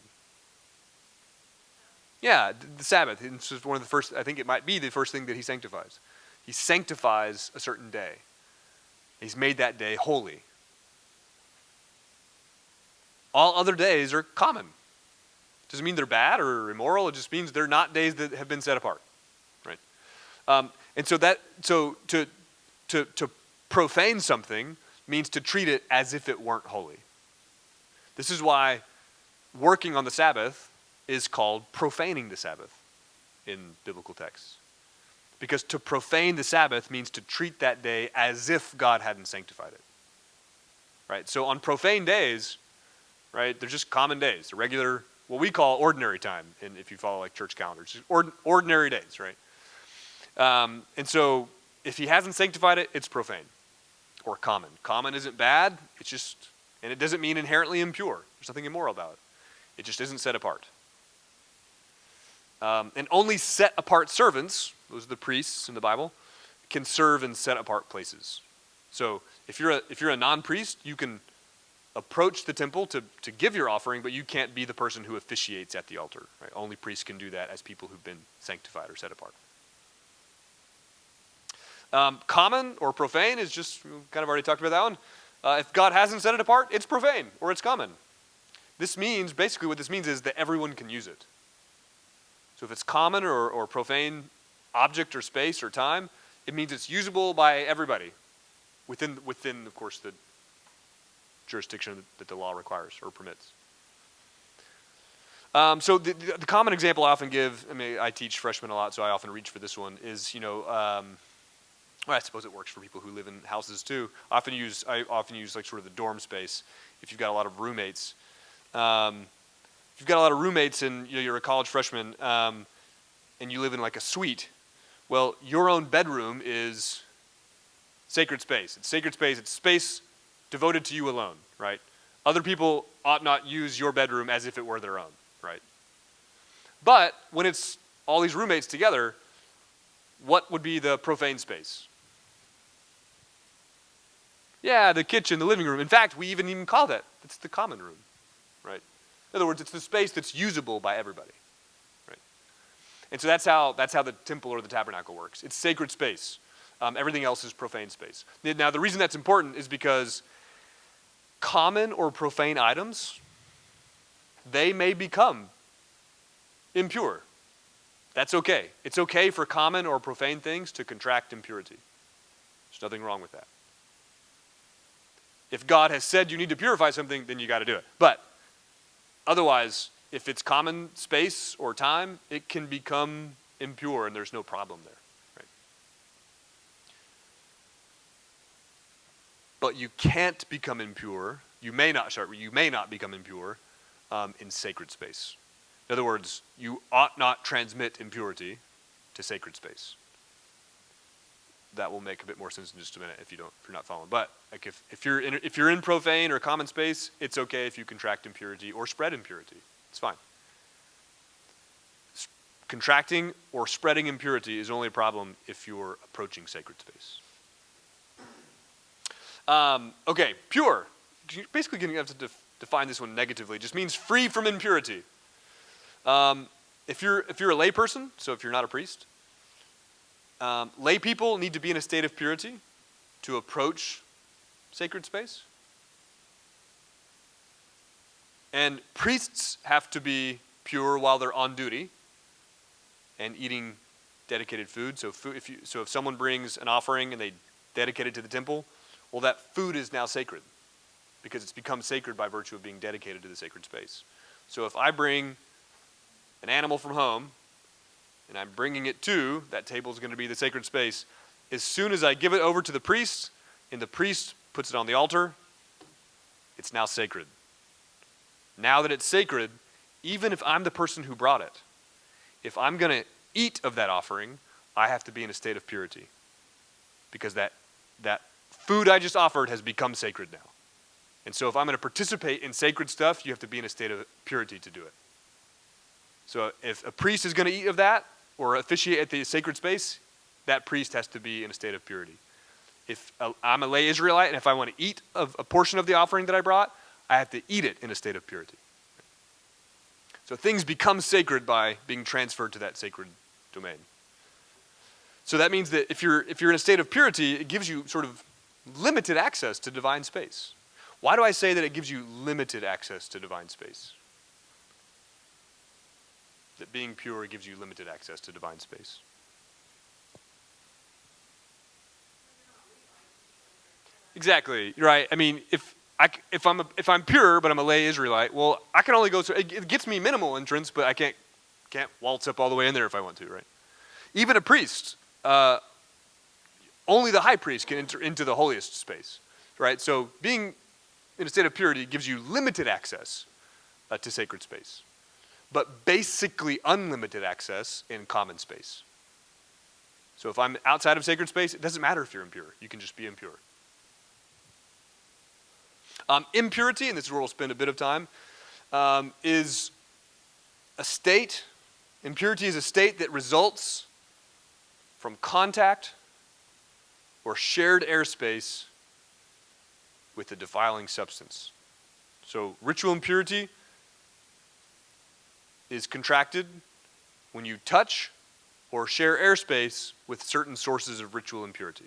Yeah, the Sabbath. It's just one of the first, I think it might be the first thing that he sanctifies. He sanctifies a certain day. He's made that day holy. All other days are common. Doesn't mean they're bad or immoral. It just means they're not days that have been set apart, right? And so to profane something means to treat it as if it weren't holy. This is why working on the Sabbath is called profaning the Sabbath in biblical texts. Because to profane the Sabbath means to treat that day as if God hadn't sanctified it. Right? So on profane days, right, they're just common days, the regular, what we call ordinary time, and if you follow like church calendars, ordinary days, right? And so if he hasn't sanctified it, it's profane or common. Common isn't bad, it's just, and it doesn't mean inherently impure. There's nothing immoral about it. It just isn't set apart. And only set apart servants, those are the priests in the Bible, can serve in set apart places. So if you're a non-priest, you can approach the temple to give your offering, but you can't be the person who officiates at the altar. Right? Only priests can do that as people who've been sanctified or set apart. Common or profane is just, we kind of already talked about that one. If God hasn't set it apart, it's profane or it's common. This means, basically what this means is that everyone can use it. So if it's common or profane object or space or time, it means it's usable by everybody within of course, the jurisdiction that the law requires or permits. So the common example I often give, I teach freshmen a lot, so I often reach for this one, is, well, I suppose it works for people who live in houses too. I often use like sort of the dorm space if you've got a lot of roommates. If you've got a lot of roommates and you're a college freshman and you live in like a suite, well, your own bedroom is sacred space. It's sacred space. It's space devoted to you alone, right? Other people ought not use your bedroom as if it were their own, right? But when it's all these roommates together, what would be the profane space? Yeah, the kitchen, the living room. In fact, we even call that. It's the common room, right? In other words, it's the space that's usable by everybody, right? And so that's how the temple or the tabernacle works. It's sacred space. Everything else is profane space. Now, the reason that's important is because common or profane items, they may become impure. That's okay. It's okay for common or profane things to contract impurity. There's nothing wrong with that. If God has said you need to purify something, then you got to do it. But otherwise, if it's common space or time, it can become impure and there's no problem there. Right? But you can't become impure. You may not become impure in sacred space. In other words, you ought not transmit impurity to sacred space. That will make a bit more sense in just a minute if you're not following. But like if you're in profane or common space, it's okay if you contract impurity or spread impurity. It's fine. Contracting or spreading impurity is only a problem if you're approaching sacred space. Okay, pure. Basically, you have to define this one negatively. It just means free from impurity. If you're a lay person, so if you're not a priest, lay people need to be in a state of purity to approach sacred space. And priests have to be pure while they're on duty and eating dedicated food. So if someone brings an offering and they dedicate it to the temple, well, that food is now sacred because it's become sacred by virtue of being dedicated to the sacred space. So if I bring an animal from home and I'm bringing it to, that table is going to be the sacred space. As soon as I give it over to the priest and the priest puts it on the altar, it's now sacred. Now that it's sacred, even if I'm the person who brought it, if I'm going to eat of that offering, I have to be in a state of purity because that food I just offered has become sacred now. And so if I'm going to participate in sacred stuff, you have to be in a state of purity to do it. So if a priest is going to eat of that or officiate at the sacred space, that priest has to be in a state of purity. If I'm a lay Israelite and if I want to eat of a portion of the offering that I brought, I have to eat it in a state of purity. So things become sacred by being transferred to that sacred domain. So that means that if you're in a state of purity, it gives you sort of limited access to divine space. Why do I say that it gives you limited access to divine space? That being pure gives you limited access to divine space. Exactly, right. I mean, if I'm pure but I'm a lay Israelite, well, I can only go through. It gets me minimal entrance, but I can't waltz up all the way in there if I want to, right? Even a priest, only the high priest can enter into the holiest space, right? So being in a state of purity gives you limited access to sacred space, but basically unlimited access in common space. So if I'm outside of sacred space, it doesn't matter if you're impure. You can just be impure. Impurity, and this is where we'll spend a bit of time, is a state. Impurity is a state that results from contact or shared airspace with a defiling substance. So ritual impurity is contracted when you touch or share airspace with certain sources of ritual impurity.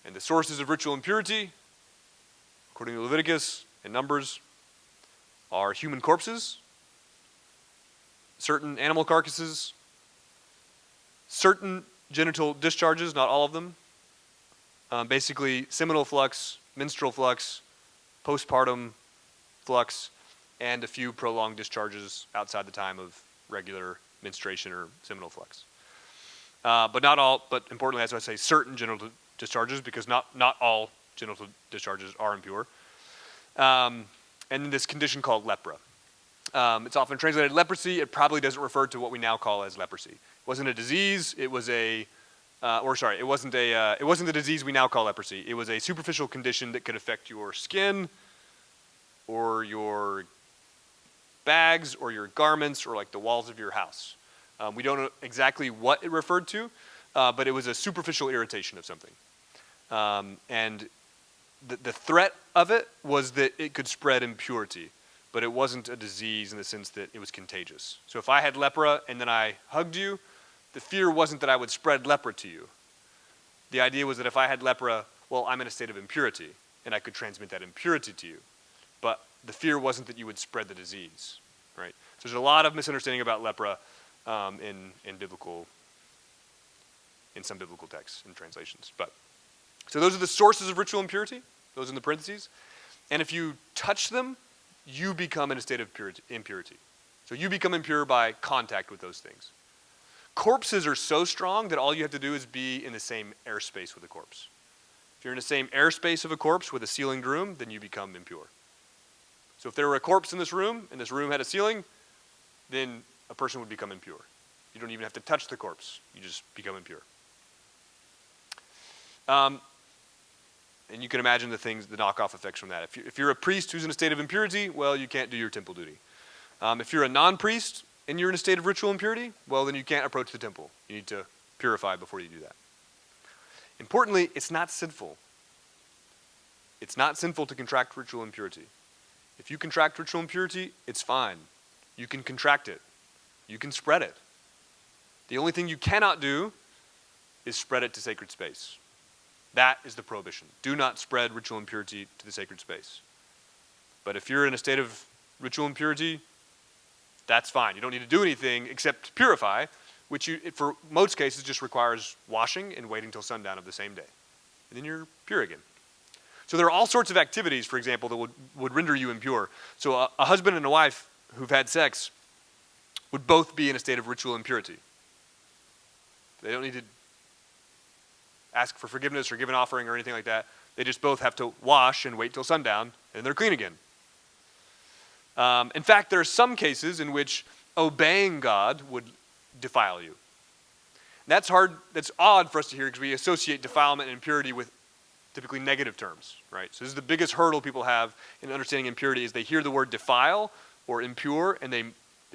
And the sources of ritual impurity, according to Leviticus and Numbers, are human corpses, certain animal carcasses, certain genital discharges, not all of them, basically seminal flux, menstrual flux, postpartum flux, and a few prolonged discharges outside the time of regular menstruation or seminal flux. But not all, but importantly, as I say, certain genital discharges, because not all genital discharges are impure. And this condition called lepra. It's often translated leprosy. It probably doesn't refer to what we now call as leprosy. It wasn't a disease. It was it wasn't the disease we now call leprosy. It was a superficial condition that could affect your skin, or your bags, or your garments, or like the walls of your house. We don't know exactly what it referred to, but it was a superficial irritation of something. And the threat of it was that it could spread impurity, but it wasn't a disease in the sense that it was contagious. So if I had lepra and then I hugged you, the fear wasn't that I would spread lepra to you. The idea was that if I had lepra, well, I'm in a state of impurity, and I could transmit that impurity to you. But the fear wasn't that you would spread the disease, right? So there's a lot of misunderstanding about lepra in some biblical texts and translations. So those are the sources of ritual impurity, those in the parentheses. And if you touch them, you become in a state of impurity. So you become impure by contact with those things. Corpses are so strong that all you have to do is be in the same airspace with a corpse. If you're in the same airspace of a corpse with a ceilinged room, then you become impure. So if there were a corpse in this room, and this room had a ceiling, then a person would become impure. You don't even have to touch the corpse. You just become impure. And you can imagine the knockoff effects from that. If you're a priest who's in a state of impurity, well, you can't do your temple duty. If you're a non-priest and you're in a state of ritual impurity, well, then you can't approach the temple. You need to purify before you do that. Importantly, it's not sinful. It's not sinful to contract ritual impurity. If you contract ritual impurity, it's fine. You can contract it. You can spread it. The only thing you cannot do is spread it to sacred space. That is the prohibition. Do not spread ritual impurity to the sacred space. But if you're in a state of ritual impurity, that's fine. You don't need to do anything except purify, which for most cases just requires washing and waiting till sundown of the same day. And then you're pure again. So there are all sorts of activities, for example, that would render you impure. So a husband and a wife who've had sex would both be in a state of ritual impurity. They don't need to ask for forgiveness or give an offering or anything like that. They just both have to wash and wait till sundown, and they're clean again. In fact, there are some cases in which obeying God would defile you. That's odd for us to hear because we associate defilement and impurity with typically negative terms, right? So this is the biggest hurdle people have in understanding impurity is they hear the word defile or impure and they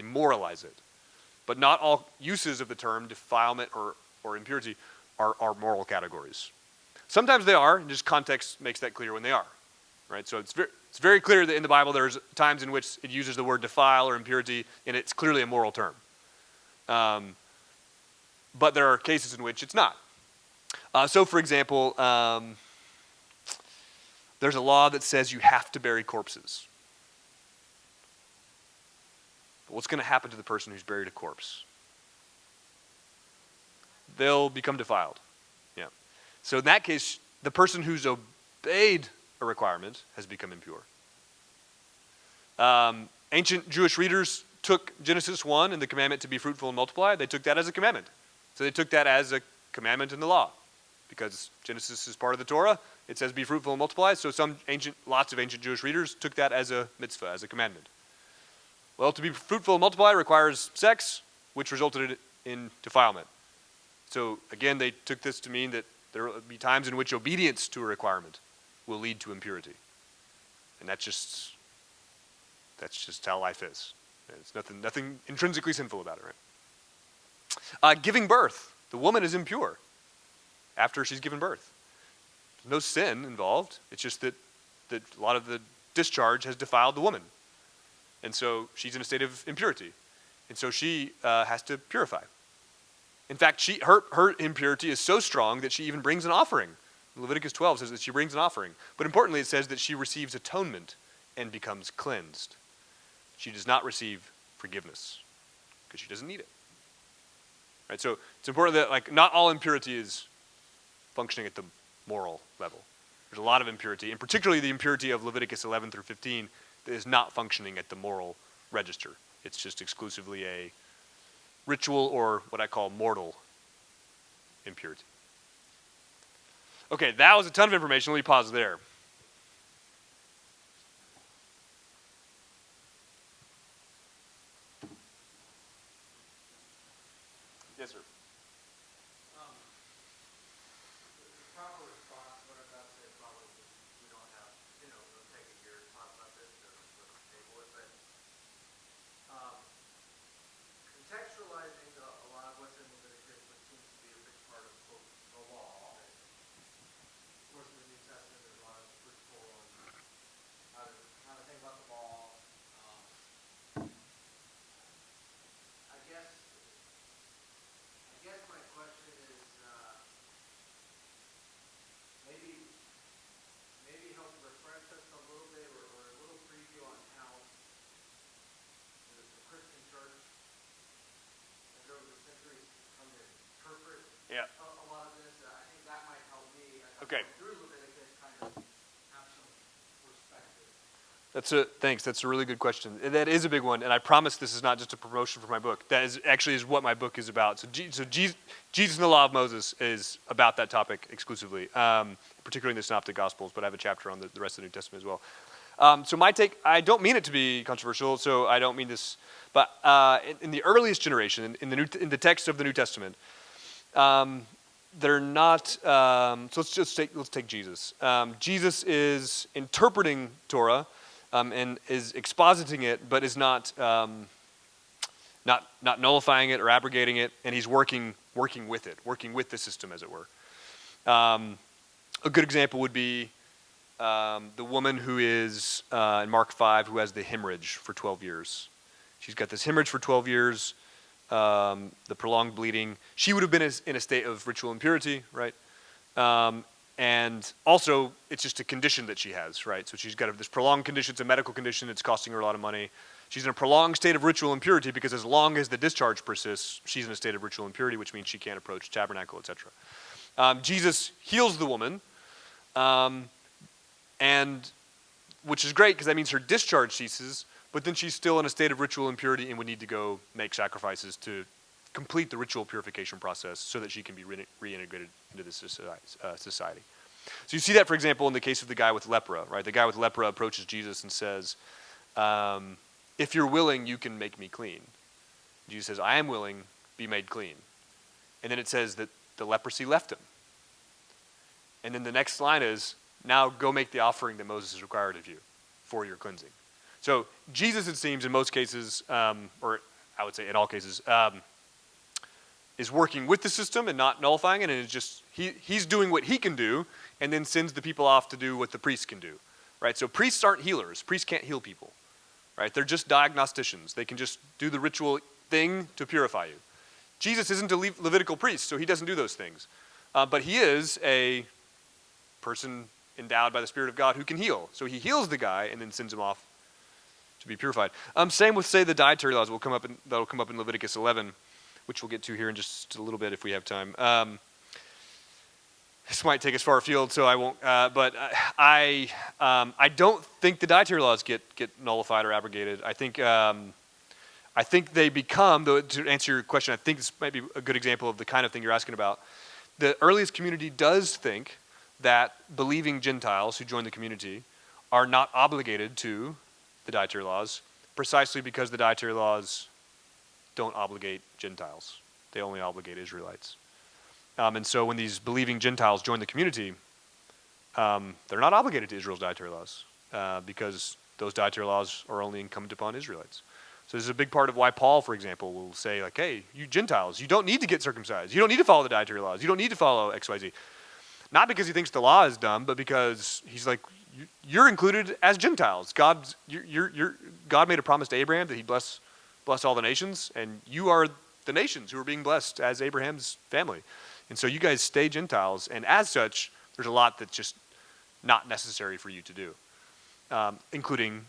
moralize it. But not all uses of the term defilement or impurity are moral categories. Sometimes they are, and just context makes that clear when they are, right? So it's very clear that in the Bible there's times in which it uses the word defile or impurity, and it's clearly a moral term. But there are cases in which it's not. So, for example, there's a law that says you have to bury corpses. But what's going to happen to the person who's buried a corpse? They'll become defiled. Yeah. So in that case, the person who's obeyed a requirement has become impure. Ancient Jewish readers took Genesis 1 and the commandment to be fruitful and multiply. They took that as a commandment. So they took that as a commandment in the law. Because Genesis is part of the Torah, it says be fruitful and multiply. So lots of ancient Jewish readers took that as a mitzvah, as a commandment. Well, to be fruitful and multiply requires sex, which resulted in defilement. So again, they took this to mean that there will be times in which obedience to a requirement will lead to impurity. And that's just how life is. There's nothing intrinsically sinful about it, right? Giving birth. The woman is impure after she's given birth. There's no sin involved. It's just that a lot of the discharge has defiled the woman. And so she's in a state of impurity. And so she has to purify. In fact, her impurity is so strong that she even brings an offering. Leviticus 12 says that she brings an offering. But importantly, it says that she receives atonement and becomes cleansed. She does not receive forgiveness because she doesn't need it. Right? So it's important that not all impurity is functioning at the moral level. There's a lot of impurity, and particularly the impurity of Leviticus 11 through 15 that is not functioning at the moral register. It's just exclusively a ritual or what I call mortal impurity. Okay, that was a ton of information. Let me pause there. Yes, sir. Proper response to what I'm about to say probably we don't have, it'll take a year to talk about this to table it, but contextualizing a lot of what's in Leviticus, which seems to be a big part of the law. Of course, in the New Testament, there's a lot of fruitful on how to think about the law. I guess my question is maybe help refresh us a little bit or a little preview on how the Christian church has over the centuries come to interpret a lot of this. I think that might help me Okay. through Leviticus kind of have some perspective. Thanks. That's a really good question. That is a big one, and I promise this is not just a promotion for my book. That is what my book is about. So Jesus and the Law of Moses is about that topic exclusively, particularly in the Synoptic Gospels, but I have a chapter on the rest of the New Testament as well. So my take, I don't mean it to be controversial, so I don't mean this, but in the earliest generation, in the text of the New Testament, they're not. So let's take Jesus. Jesus is interpreting Torah. And is expositing it, but is not nullifying it or abrogating it, and he's working with it, working with the system, as it were. A good example would be the woman who is in Mark 5 who has the hemorrhage for 12 years. She's got this hemorrhage for 12 years, the prolonged bleeding. She would have been in a state of ritual impurity, right? And also, it's just a condition that she has, right? So she's got this prolonged condition. It's a medical condition. It's costing her a lot of money. She's in a prolonged state of ritual impurity because as long as the discharge persists, she's in a state of ritual impurity, which means she can't approach tabernacle, etc. Jesus heals the woman, and which is great because that means her discharge ceases, but then she's still in a state of ritual impurity and would need to go make sacrifices to complete the ritual purification process so that she can be reintegrated into the society. So you see that, for example, in the case of the guy with lepra, right? The guy with lepra approaches Jesus and says, if you're willing, you can make me clean. Jesus says, I am willing, be made clean. And then it says that the leprosy left him. And then the next line is, now go make the offering that Moses has required of you for your cleansing. So Jesus, it seems, in most cases, or I would say in all cases, is working with the system and not nullifying it, and it's just, he's doing what he can do, and then sends the people off to do what the priests can do, right? So priests aren't healers. Priests can't heal people, right? They're just diagnosticians. They can just do the ritual thing to purify you. Jesus isn't a Levitical priest, so he doesn't do those things. But he is a person endowed by the Spirit of God who can heal. So he heals the guy and then sends him off to be purified. Same with, say, the dietary laws that'll come up in Leviticus 11, which we'll get to here in just a little bit if we have time. This might take us far afield, so I won't. But I don't think the dietary laws get nullified or abrogated. I think they become, though, to answer your question, I think this might be a good example of the kind of thing you're asking about. The earliest community does think that believing Gentiles who join the community are not obligated to the dietary laws, precisely because the dietary laws don't obligate Gentiles. They only obligate Israelites. And so when these believing Gentiles join the community, they're not obligated to Israel's dietary laws because those dietary laws are only incumbent upon Israelites. So this is a big part of why Paul, for example, will say, like, hey, you Gentiles, you don't need to get circumcised. You don't need to follow the dietary laws. You don't need to follow X, Y, Z. Not because he thinks the law is dumb, but because he's like, you're included as Gentiles. God made a promise to Abraham that he'd bless all the nations, and you are the nations who are being blessed as Abraham's family. And so you guys stay Gentiles, and as such, there's a lot that's just not necessary for you to do, including,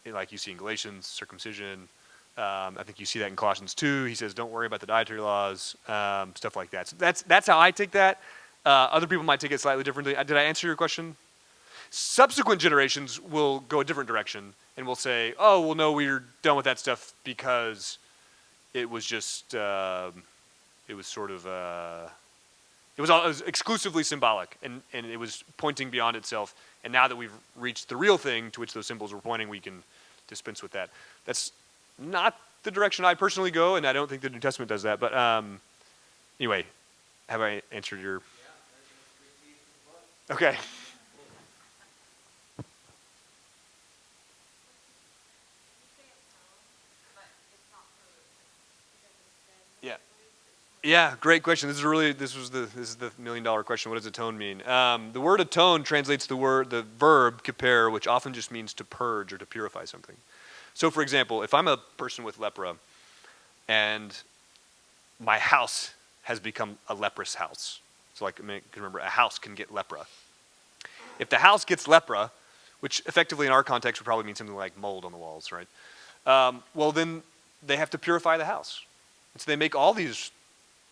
like you see in Galatians, circumcision. I think you see that in Colossians 2. He says, don't worry about the dietary laws, stuff like that. So that's how I take that. Other people might take it slightly differently. Did I answer your question? Subsequent generations will go a different direction and will say, oh, well, no, we're done with that stuff because it was just, it was sort of, it was exclusively symbolic, and it was pointing beyond itself. And now that we've reached the real thing to which those symbols were pointing, we can dispense with that. That's not the direction I personally go, and I don't think the New Testament does that. But anyway, have I answered your... Okay. Yeah, great question. This is the $1 million question. What does atone mean? The word atone translates the verb kippur, which often just means to purge or to purify something. So, for example, if I'm a person with lepra and my house has become a leprous house, so like, I mean, remember, a house can get lepra. If the house gets lepra, which effectively in our context would probably mean something like mold on the walls, right? Well, then they have to purify the house. And so they make all these.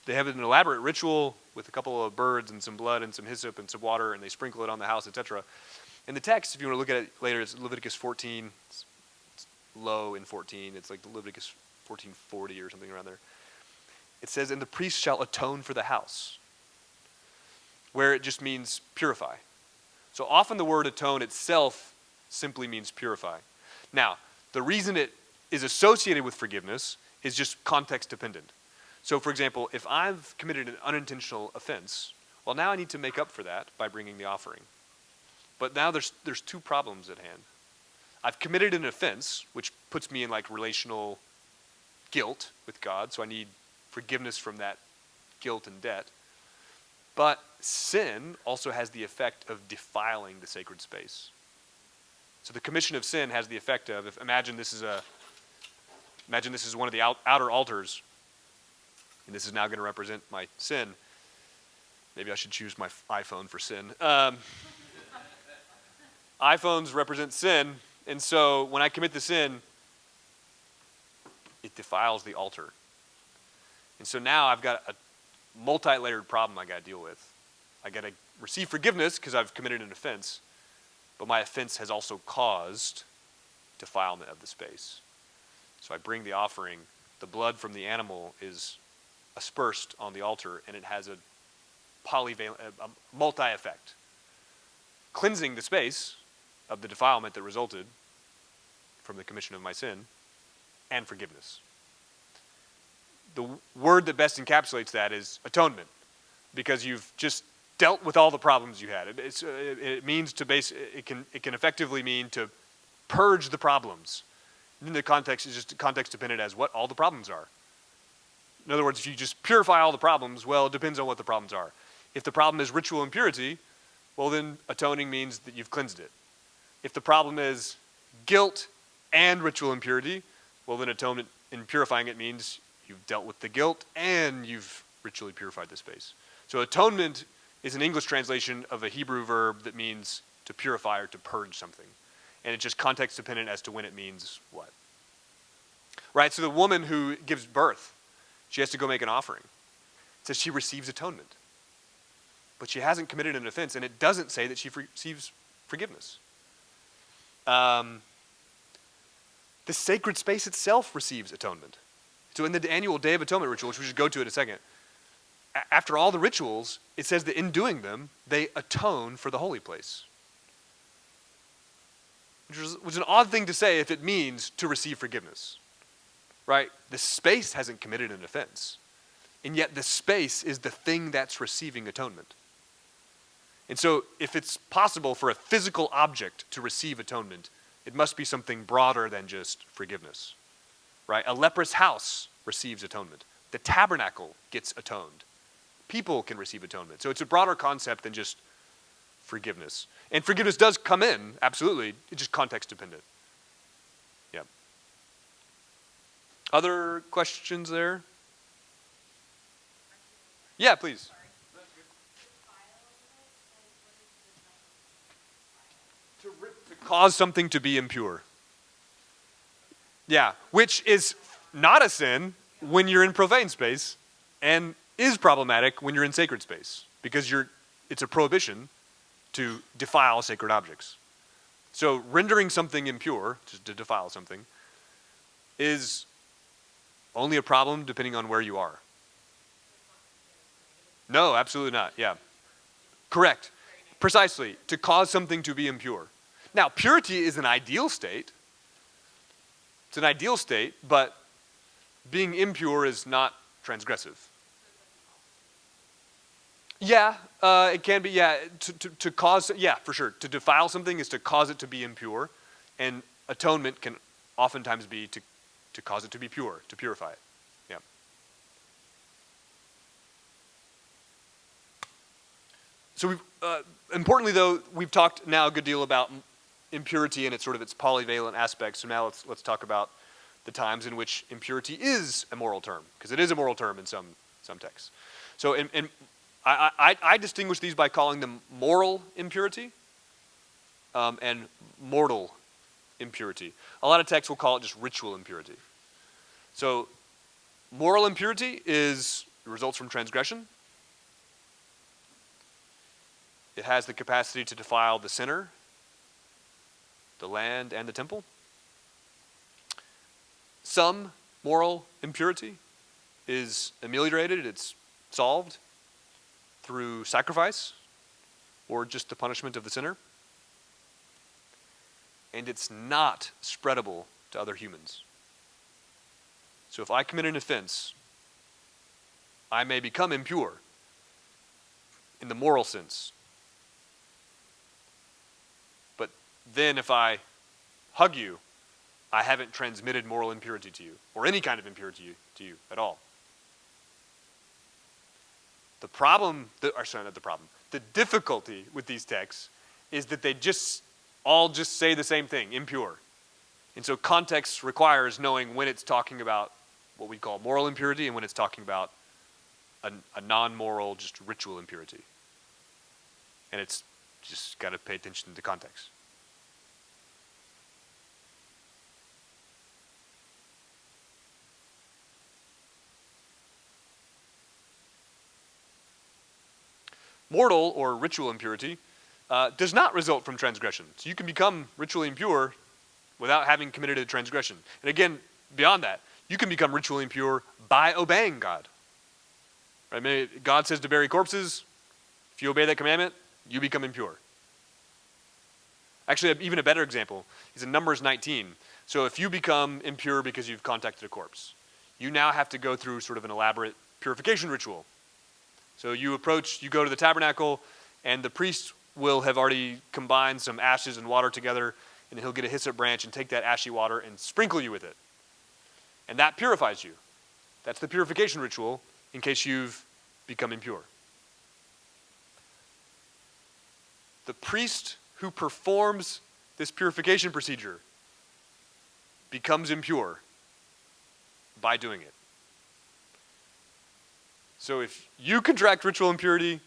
They have an elaborate ritual with a couple of birds and some blood and some hyssop and some water, and they sprinkle it on the house, etc. In the text, if you want to look at it later, it's Leviticus 14. It's low in 14. It's like Leviticus 14:40 or something around there. It says, and the priest shall atone for the house, where it just means purify. So often the word atone itself simply means purify. Now, the reason it is associated with forgiveness is just context dependent. So, for example, if I've committed an unintentional offense, well, now I need to make up for that by bringing the offering. But now there's two problems at hand. I've committed an offense, which puts me in like relational guilt with God, so I need forgiveness from that guilt and debt. But sin also has the effect of defiling the sacred space. So the commission of sin has the effect of, imagine this is one of the outer altars, and this is now going to represent my sin. Maybe I should choose my iPhone for sin. iPhones represent sin, and so when I commit the sin, it defiles the altar. And so now I've got a multi-layered problem I got to deal with. I got to receive forgiveness because I've committed an offense, but my offense has also caused defilement of the space. So I bring the offering. The blood from the animal is aspersed on the altar, and it has a multi-effect. Cleansing the space of the defilement that resulted from the commission of my sin, and forgiveness. The word that best encapsulates that is atonement, because you've just dealt with all the problems you had. It means to it can effectively mean to purge the problems. And then the context is just context dependent as what all the problems are. In other words, if you just purify all the problems, well, it depends on what the problems are. If the problem is ritual impurity, well, then atoning means that you've cleansed it. If the problem is guilt and ritual impurity, well, then atonement in purifying it means you've dealt with the guilt and you've ritually purified the space. So atonement is an English translation of a Hebrew verb that means to purify or to purge something. And it's just context dependent as to when it means what. Right, so the woman who gives birth, she has to go make an offering. It says she receives atonement. But she hasn't committed an offense, and it doesn't say that she receives forgiveness. The sacred space itself receives atonement. So in the annual Day of Atonement ritual, which we should go to in a second, after all the rituals, it says that in doing them, they atone for the holy place. Which was an odd thing to say if it means to receive forgiveness. Right? The space hasn't committed an offense. And yet the space is the thing that's receiving atonement. And so if it's possible for a physical object to receive atonement, it must be something broader than just forgiveness. Right? A leprous house receives atonement. The tabernacle gets atoned. People can receive atonement. So it's a broader concept than just forgiveness. And forgiveness does come in, absolutely. It's just context dependent. Yeah. Other questions there? Yeah, please. To cause something to be impure. Yeah, which is not a sin when you're in profane space and is problematic when you're in sacred space because it's a prohibition to defile sacred objects. So rendering something impure, to defile something, is only a problem depending on where you are. No, absolutely not. Yeah. Correct. Precisely. To cause something to be impure. Now, purity is an ideal state. It's an ideal state, but being impure is not transgressive. Yeah, it can be, yeah. To cause, yeah, for sure. To defile something is to cause it to be impure, and atonement can oftentimes be to cause it to be pure, to purify it. Yeah. So importantly though, we've talked now a good deal about impurity and its polyvalent aspects. So now let's talk about the times in which impurity is a moral term, because it is a moral term in some texts. So I distinguish these by calling them moral impurity and mortal impurity. A lot of texts will call it just ritual impurity. So moral impurity results from transgression. It has the capacity to defile the sinner, the land, and the temple. Some moral impurity is ameliorated, it's solved through sacrifice or just the punishment of the sinner. And it's not spreadable to other humans. So if I commit an offense, I may become impure in the moral sense. But then if I hug you, I haven't transmitted moral impurity to you, or any kind of impurity to you at all. The difficulty with these texts is that they all say the same thing, impure. And so context requires knowing when it's talking about what we call moral impurity and when it's talking about a non-moral, just ritual impurity. And it's just got to pay attention to context. Mortal or ritual impurity does not result from transgression. So you can become ritually impure without having committed a transgression. And again, beyond that, you can become ritually impure by obeying God. Right? Maybe God says to bury corpses. If you obey that commandment, you become impure. Actually, even a better example is in Numbers 19. So if you become impure because you've contacted a corpse, you now have to go through sort of an elaborate purification ritual. So you go to the tabernacle, and the priest will have already combined some ashes and water together, and he'll get a hyssop branch and take that ashy water and sprinkle you with it. And that purifies you. That's the purification ritual in case you've become impure. The priest who performs this purification procedure becomes impure by doing it. So if you contract ritual impurity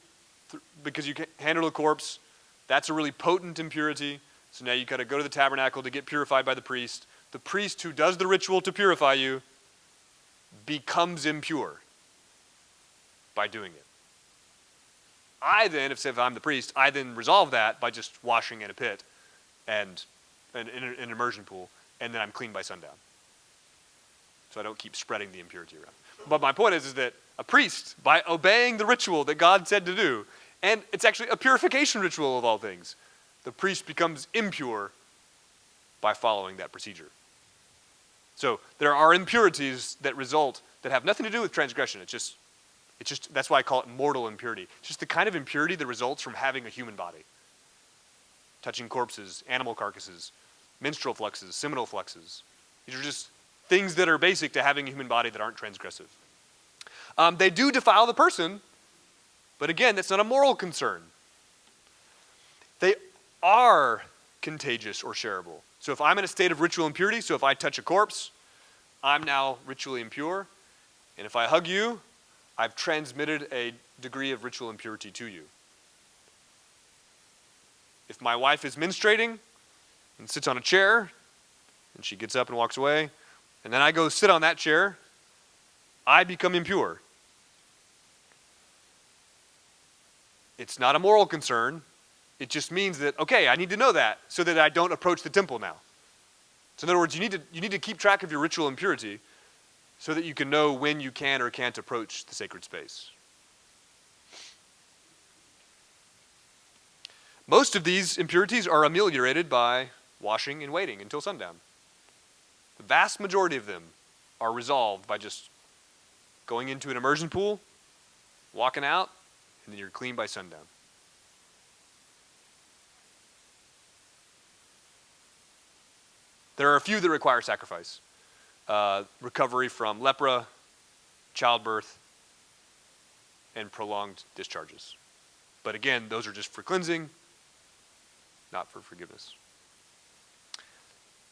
because you handle a corpse, that's a really potent impurity. So now you've got to go to the tabernacle to get purified by the priest. The priest who does the ritual to purify you becomes impure by doing it. I then, if I'm the priest, I then resolve that by just washing in a pit and in an immersion pool, and then I'm clean by sundown. So I don't keep spreading the impurity around. But my point is that a priest, by obeying the ritual that God said to do, and it's actually a purification ritual of all things, the priest becomes impure by following that procedure. So there are impurities that result that have nothing to do with transgression. It's just that's why I call it mortal impurity. It's just the kind of impurity that results from having a human body. Touching corpses, animal carcasses, menstrual fluxes, seminal fluxes. These are just things that are basic to having a human body that aren't transgressive. They do defile the person, but again, that's not a moral concern. They are contagious or shareable. So if I'm in a state of ritual impurity, so if I touch a corpse, I'm now ritually impure. And if I hug you, I've transmitted a degree of ritual impurity to you. If my wife is menstruating and sits on a chair, and she gets up and walks away, and then I go sit on that chair, I become impure. It's not a moral concern. It just means that, okay, I need to know that so that I don't approach the temple now. So in other words, you need to keep track of your ritual impurity so that you can know when you can or can't approach the sacred space. Most of these impurities are ameliorated by washing and waiting until sundown. The vast majority of them are resolved by just going into an immersion pool, walking out, and then you're clean by sundown. There are a few that require sacrifice. Recovery from lepra, childbirth, and prolonged discharges. But again, those are just for cleansing, not for forgiveness.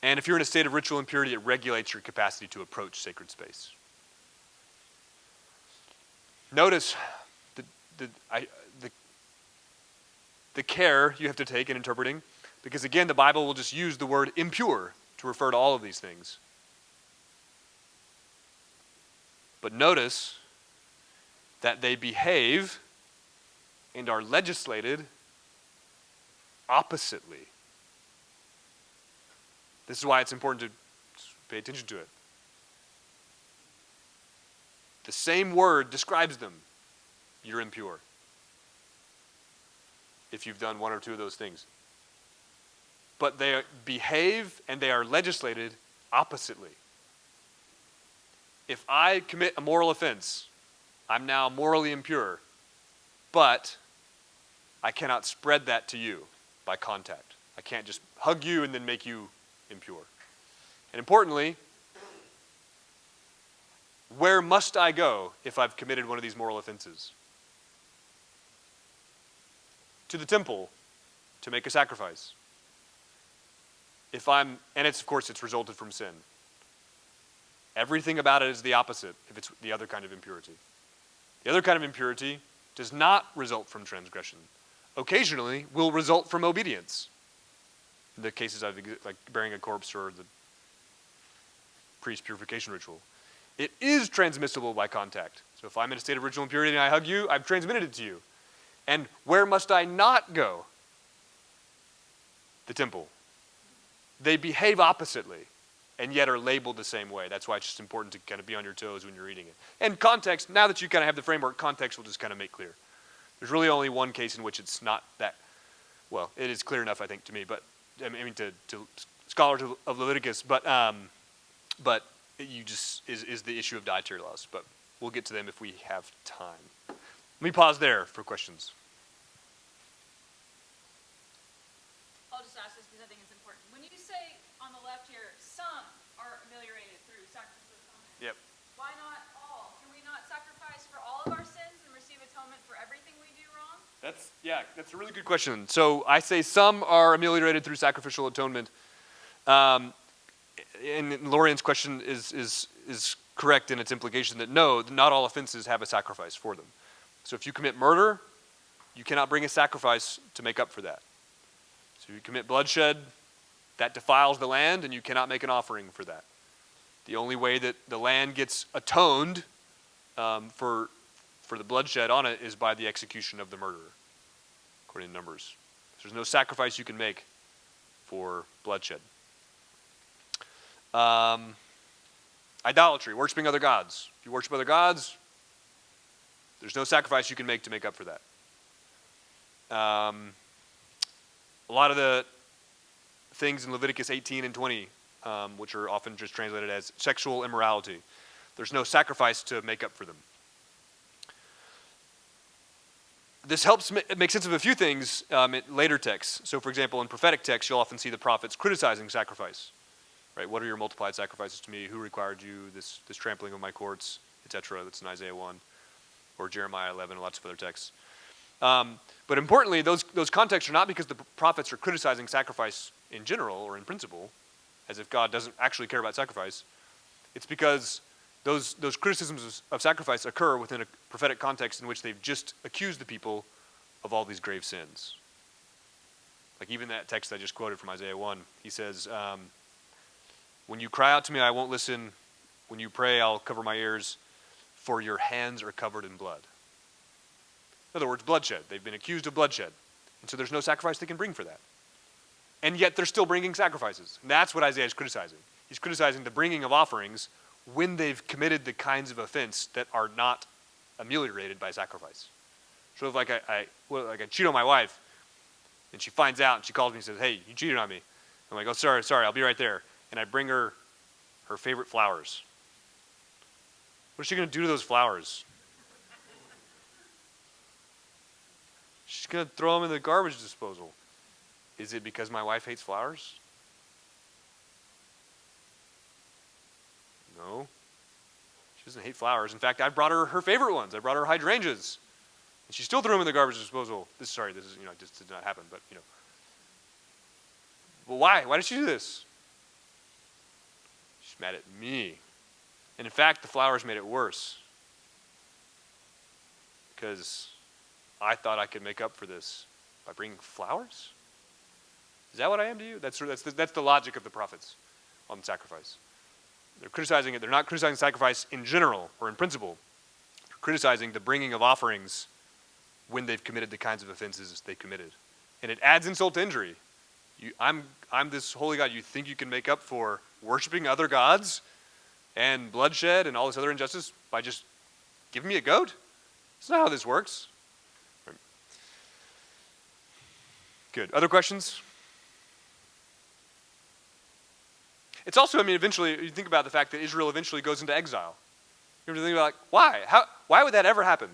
And if you're in a state of ritual impurity, it regulates your capacity to approach sacred space. Notice the care you have to take in interpreting, because again, the Bible will just use the word impure to refer to all of these things. But notice that they behave and are legislated oppositely. This is why it's important to pay attention to it. The same word describes them. You're impure if you've done one or two of those things. But they behave and they are legislated oppositely. If I commit a moral offense, I'm now morally impure, but I cannot spread that to you by contact. I can't just hug you and then make you impure. And importantly, where must I go if I've committed one of these moral offenses? To the temple to make a sacrifice. And of course it's resulted from sin. Everything about it is the opposite if it's the other kind of impurity. The other kind of impurity does not result from transgression. Occasionally will result from obedience. In the cases of like burying a corpse or the priest purification ritual. It is transmissible by contact. So if I'm in a state of ritual impurity and I hug you, I've transmitted it to you. And where must I not go? The temple. They behave oppositely and yet are labeled the same way. That's why it's just important to kind of be on your toes when you're reading it. And context, now that you kind of have the framework, context will just kind of make clear. There's really only one case in which it's not that, well, it is clear enough, I think, to me, but I mean to scholars of Leviticus, but you just is the issue of dietary laws. But we'll get to them if we have time. Let me pause there for questions. I'll just ask this because I think it's important. When you say on the left here, some are ameliorated through sacrificial atonement. Yep. Why not all? Can we not sacrifice for all of our sins and receive atonement for everything we do wrong? That's a really good question. So I say some are ameliorated through sacrificial atonement. And Lorian's question is correct in its implication that no, not all offenses have a sacrifice for them. So if you commit murder, you cannot bring a sacrifice to make up for that. So you commit bloodshed, that defiles the land, and you cannot make an offering for that. The only way that the land gets atoned for the bloodshed on it is by the execution of the murderer, according to Numbers. So there's no sacrifice you can make for bloodshed. Idolatry, worshiping other gods. If you worship other gods, there's no sacrifice you can make to make up for that. A lot of the things in Leviticus 18 and 20, which are often just translated as sexual immorality, there's no sacrifice to make up for them. This helps make sense of a few things in later texts. So, for example, in prophetic texts, you'll often see the prophets criticizing sacrifice. Right? What are your multiplied sacrifices to me? Who required you this trampling of my courts, etc.? That's in Isaiah 1 or Jeremiah 11, lots of other texts. But importantly, those contexts are not because the prophets are criticizing sacrifice in general or in principle, as if God doesn't actually care about sacrifice. It's because those criticisms of sacrifice occur within a prophetic context in which they've just accused the people of all these grave sins. Like even that text I just quoted from Isaiah 1, he says, when you cry out to me, I won't listen. When you pray, I'll cover my ears, for your hands are covered in blood. In other words, bloodshed. They've been accused of bloodshed. And so there's no sacrifice they can bring for that. And yet they're still bringing sacrifices. And that's what Isaiah is criticizing. He's criticizing the bringing of offerings when they've committed the kinds of offense that are not ameliorated by sacrifice. So if I cheat on my wife, and she finds out and she calls me and says, hey, you cheated on me. I'm like, oh, sorry, I'll be right there. And I bring her her favorite flowers. What is she going to do to those flowers? She's going to throw them in the garbage disposal. Is it because my wife hates flowers? No. She doesn't hate flowers. In fact, I brought her her favorite ones. I brought her hydrangeas. And she still threw them in the garbage disposal. This is, this did not happen, but, Well, why? Why did she do this? She's mad at me. And in fact, the flowers made it worse. Because I thought I could make up for this by bringing flowers? Is that what I am to you? That's the logic of the prophets on sacrifice. They're criticizing it. They're not criticizing sacrifice in general or in principle. They're criticizing the bringing of offerings when they've committed the kinds of offenses they committed. And it adds insult to injury. I'm this holy God. You think you can make up for worshiping other gods and bloodshed and all this other injustice by just giving me a goat? That's not how this works. Right. Good. Other questions? It's also, eventually, you think about the fact that Israel eventually goes into exile. You have to think about, why? Why would that ever happen?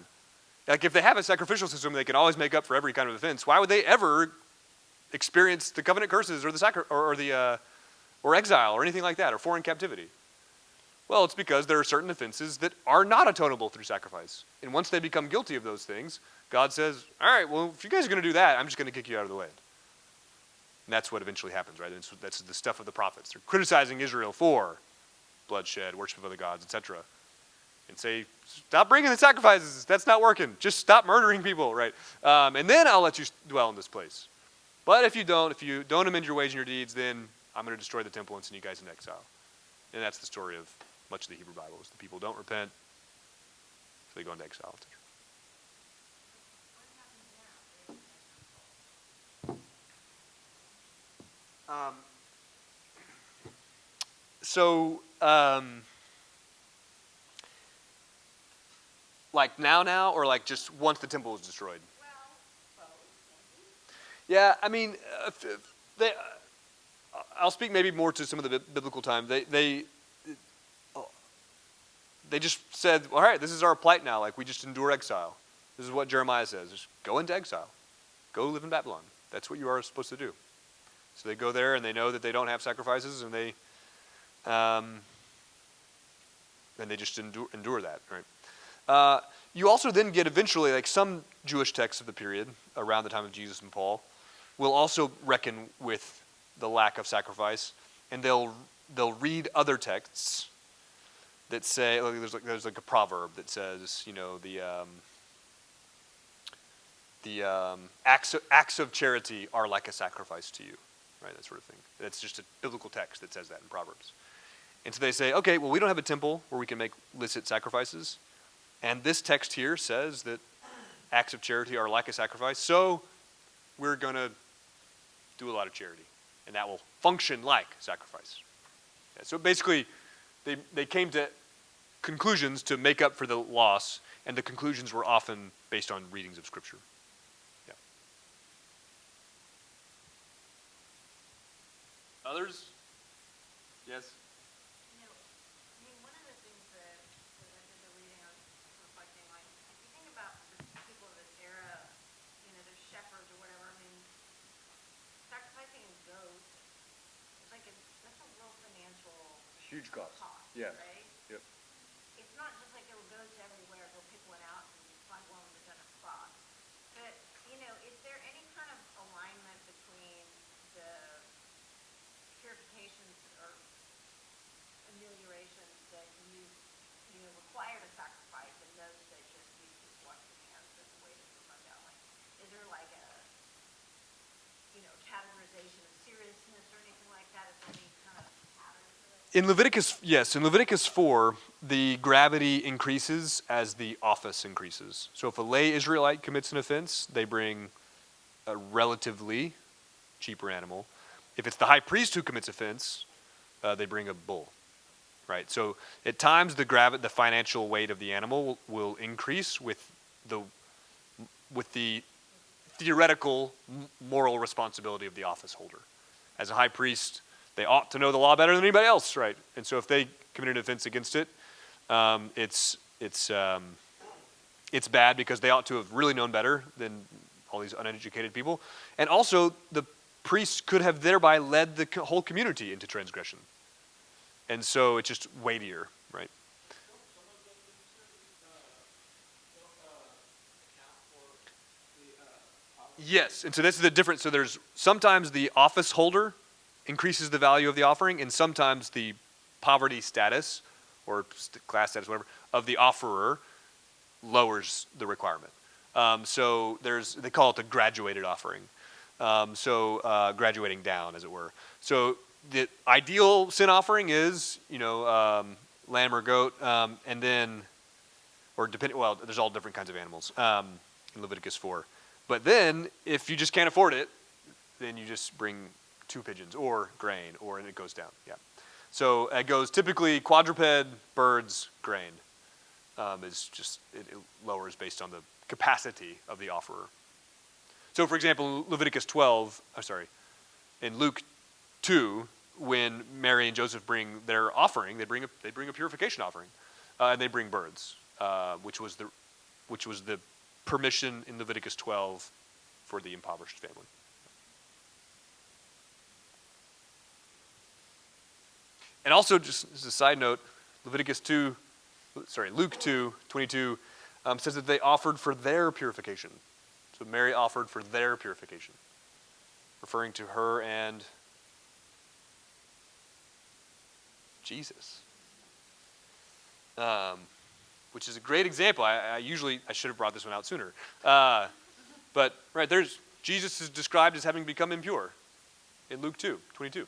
Like, if they have a sacrificial system, they can always make up for every kind of offense. Why would they ever experience the covenant curses or the or exile or anything like that, or foreign captivity? Well, it's because there are certain offenses that are not atonable through sacrifice. And once they become guilty of those things, God says, all right, well, if you guys are going to do that, I'm just going to kick you out of the land. And that's what eventually happens, right? That's the stuff of the prophets. They're criticizing Israel for bloodshed, worship of other gods, etc. and say, stop bringing the sacrifices. That's not working. Just stop murdering people, right? And then I'll let you dwell in this place. But if you don't amend your ways and your deeds, then I'm going to destroy the temple and send you guys into exile. And that's the story of much of the Hebrew Bible, is the people don't repent, so they go into exile. Like now, or like just once the temple was destroyed? Yeah, I mean, I'll speak maybe more to some of the biblical time. They just said, all right, this is our plight now. Like, we just endure exile. This is what Jeremiah says. Just go into exile. Go live in Babylon. That's what you are supposed to do. So they go there, and they know that they don't have sacrifices, and they just endure that, right? You also then get eventually, like some Jewish texts of the period around the time of Jesus and Paul, will also reckon with the lack of sacrifice, and they'll read other texts that say, like, there's like a proverb that says, you know, the acts of charity are like a sacrifice to you, right? That sort of thing. That's just a biblical text that says that in Proverbs. And so they say, okay, well, we don't have a temple where we can make licit sacrifices, and this text here says that acts of charity are like a sacrifice, so we're going to do a lot of charity, and that will function like sacrifice. Yeah, so basically, they came to conclusions to make up for the loss, and the conclusions were often based on readings of Scripture. Yeah. Others? Yes? Huge cost. Yeah. Right? Yep. It's not just like they'll go to everywhere, they'll pick one out and find one that's in a spot. But, you know, is there any kind of alignment between the purifications or ameliorations that you know, required a sacrifice and those that just you just wash your hands and waited for sundown? Like, is there like a, you know, categorization of seriousness or anything like that? Is there any kind of pattern to it? In Leviticus, yes, in Leviticus 4, the gravity increases as the office increases. So if a lay Israelite commits an offense, they bring a relatively cheaper animal. If it's the high priest who commits offense, they bring a bull, right? So at times the financial weight of the animal will increase with the theoretical moral responsibility of the office holder. As a high priest, they ought to know the law better than anybody else, right? And so if they commit an offense against it, it's bad because they ought to have really known better than all these uneducated people. And also, the priests could have thereby led the whole community into transgression. And so it's just weightier, right? Yes, and so this is the difference. So there's sometimes the office holder increases the value of the offering, and sometimes the poverty status or class status, whatever, of the offerer lowers the requirement. So they call it the graduated offering. Graduating down, as it were. So the ideal sin offering is, lamb or goat, and then, there's all different kinds of animals in Leviticus 4. But then, if you just can't afford it, then you just bring 2 pigeons or grain, and it goes down. Yeah. So it goes typically quadruped, birds, grain. It lowers based on the capacity of the offerer. So, for example, in Luke 2, when Mary and Joseph bring their offering, they bring a purification offering, and they bring birds, which was the permission in Leviticus 12 for the impoverished family. And also, just as a side note, Luke 2:22 says that they offered for their purification. So Mary offered for their purification, referring to her and Jesus. which is a great example. I should have brought this one out sooner. But right, Jesus is described as having become impure in Luke 2:22.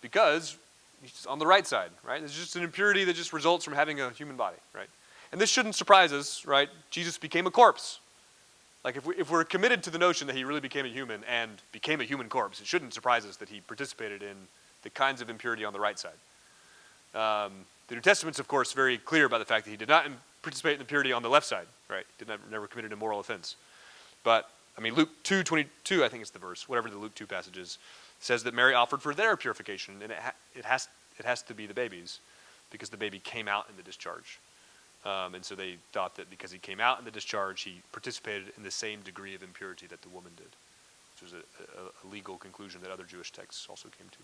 Because he's on the right side, right? It's just an impurity that just results from having a human body, right? And this shouldn't surprise us, right? Jesus became a corpse. Like if we're committed to the notion that he really became a human and became a human corpse, it shouldn't surprise us that he participated in the kinds of impurity on the right side. The New Testament's, of course, very clear about the fact that he did not participate in the purity on the left side, right? Never committed a moral offense. But, I mean, Luke 2:22, I think it's the verse, whatever the Luke 2 passage is, says that Mary offered for their purification, and it has to be the baby's, because the baby came out in the discharge. And so they thought that because he came out in the discharge, he participated in the same degree of impurity that the woman did, which was a legal conclusion that other Jewish texts also came to.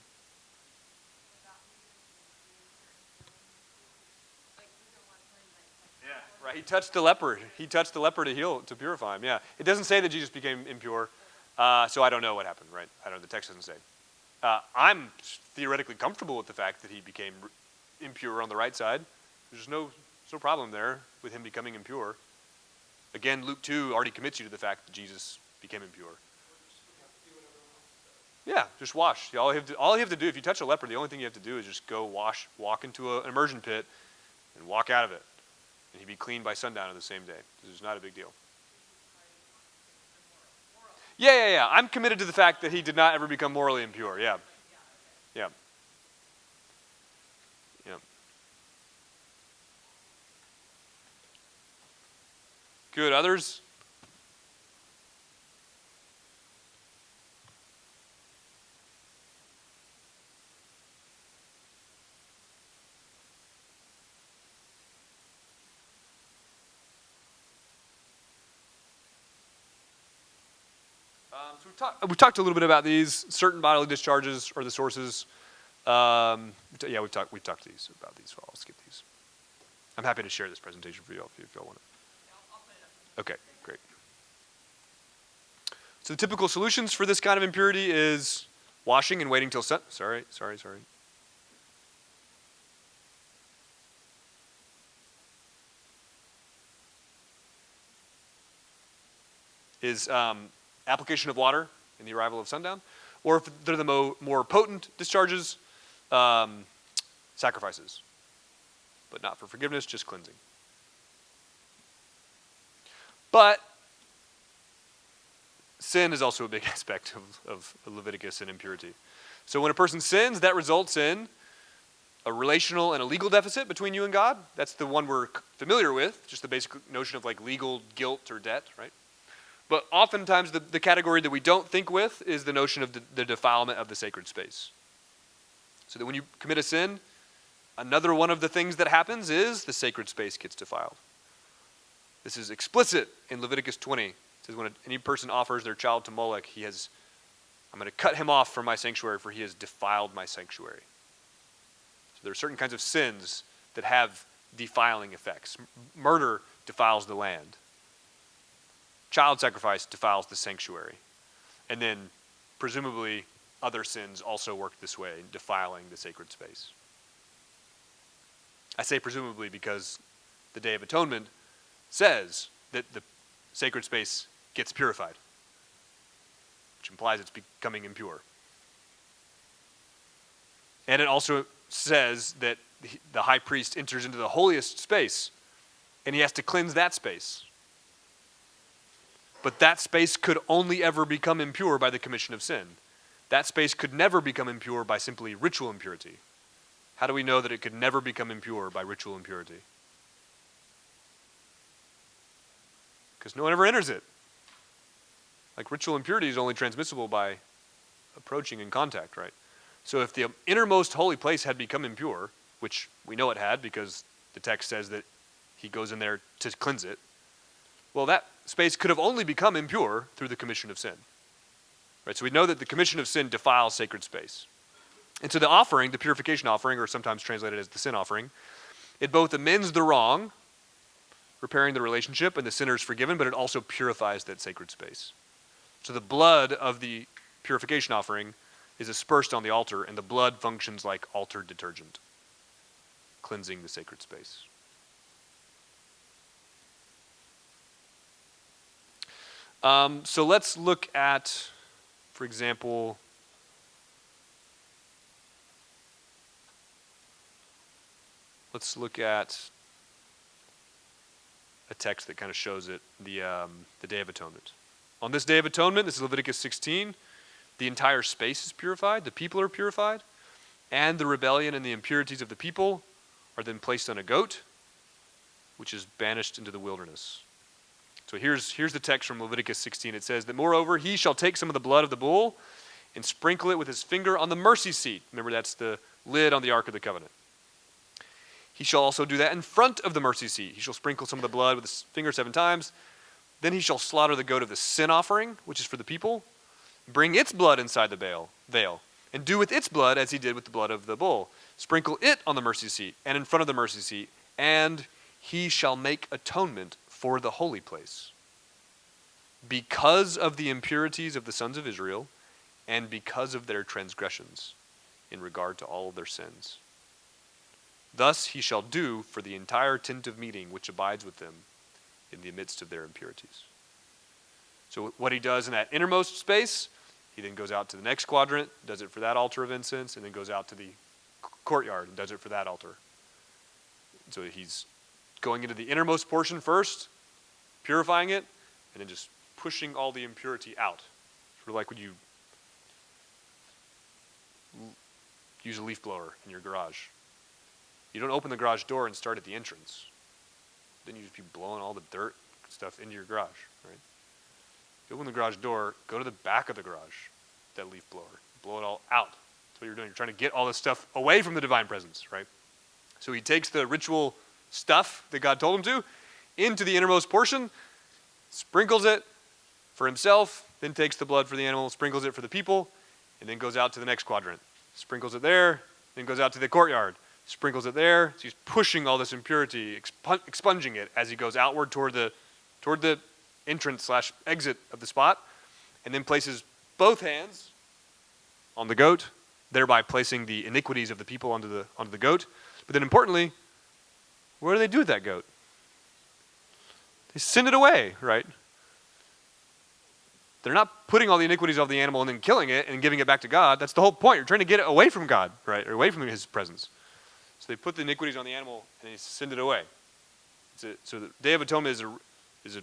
Right, he touched the leper. He touched the leper to purify him. Yeah, it doesn't say that Jesus became impure, so I don't know what happened. Right, I don't know. The text doesn't say. I'm theoretically comfortable with the fact that he became impure on the right side. There's no problem there with him becoming impure. Again, Luke 2 already commits you to the fact that Jesus became impure. Yeah, just wash. All you have to do, if you touch a leper, the only thing you have to do is just go walk into an immersion pit, and walk out of it. And he'd be clean by sundown of the same day. This is not a big deal. Yeah. I'm committed to the fact that he did not ever become morally impure. Yeah. Good. Others? So we've talked a little bit about these. Certain bodily discharges are the sources. Yeah, we've talked about these. So I'll skip these. I'm happy to share this presentation for you all if you all want it. Okay, great. So the typical solutions for this kind of impurity is washing and waiting till sorry. Is application of water in the arrival of sundown, or if they're the more potent discharges, sacrifices, but not for forgiveness, just cleansing. But sin is also a big aspect of Leviticus and impurity. So when a person sins, that results in a relational and a legal deficit between you and God. That's the one we're familiar with, just the basic notion of like legal guilt or debt, right? But oftentimes the category that we don't think with is the notion of the defilement of the sacred space. So that when you commit a sin, another one of the things that happens is the sacred space gets defiled. This is explicit in Leviticus 20. It says when any person offers their child to Molech, I'm going to cut him off from my sanctuary, for he has defiled my sanctuary. So there are certain kinds of sins that have defiling effects. Murder defiles the land. Child sacrifice defiles the sanctuary. And then, presumably, other sins also work this way, defiling the sacred space. I say presumably because the Day of Atonement says that the sacred space gets purified, which implies it's becoming impure. And it also says that the high priest enters into the holiest space, and he has to cleanse that space. But that space could only ever become impure by the commission of sin. That space could never become impure by simply ritual impurity. How do we know that it could never become impure by ritual impurity? Because no one ever enters it. Like ritual impurity is only transmissible by approaching in contact, right? So if the innermost holy place had become impure, which we know it had because the text says that he goes in there to cleanse it, well, that space could have only become impure through the commission of sin. Right? So we know that the commission of sin defiles sacred space. And so the offering, the purification offering, or sometimes translated as the sin offering, it both amends the wrong, repairing the relationship, and the sinner is forgiven, but it also purifies that sacred space. So the blood of the purification offering is aspersed on the altar, and the blood functions like altar detergent. cleansing the sacred space. So let's look at, for example, let's look at a text that kind of shows it, the Day of Atonement. On this Day of Atonement, this is Leviticus 16, the entire space is purified, the people are purified, and the rebellion and the impurities of the people are then placed on a goat, which is banished into the wilderness. So here's the text from Leviticus 16. It says that, moreover, he shall take some of the blood of the bull and sprinkle it with his finger on the mercy seat. Remember, that's the lid on the Ark of the Covenant. He shall also do that in front of the mercy seat. He shall sprinkle some of the blood with his finger 7 times. Then he shall slaughter the goat of the sin offering, which is for the people, bring its blood inside the veil, and do with its blood as he did with the blood of the bull. Sprinkle it on the mercy seat and in front of the mercy seat, and he shall make atonement for the holy place because of the impurities of the sons of Israel and because of their transgressions in regard to all of their sins. Thus he shall do for the entire tent of meeting which abides with them in the midst of their impurities. So what he does in that innermost space, he then goes out to the next quadrant, does it for that altar of incense, and then goes out to the courtyard and does it for that altar. So he's going into the innermost portion first, purifying it, and then just pushing all the impurity out. Sort of like when you use a leaf blower in your garage. You don't open the garage door and start at the entrance. Then you just be blowing all the dirt stuff into your garage, right? You open the garage door, go to the back of the garage, that leaf blower, blow it all out. That's what you're doing. You're trying to get all this stuff away from the divine presence, right? So he takes the ritual stuff that God told him to into the innermost portion, sprinkles it for himself, then takes the blood for the animal, sprinkles it for the people, and then goes out to the next quadrant. Sprinkles it there, then goes out to the courtyard. Sprinkles it there. So he's pushing all this impurity, expunging it as he goes outward toward the entrance / exit of the spot, and then places both hands on the goat, thereby placing the iniquities of the people onto the goat. But then importantly, what do they do with that goat? They send it away, right? They're not putting all the iniquities of the animal and then killing it and giving it back to God. That's the whole point. You're trying to get it away from God, right? Or away from his presence. So they put the iniquities on the animal and they send it away. So the Day of Atonement is a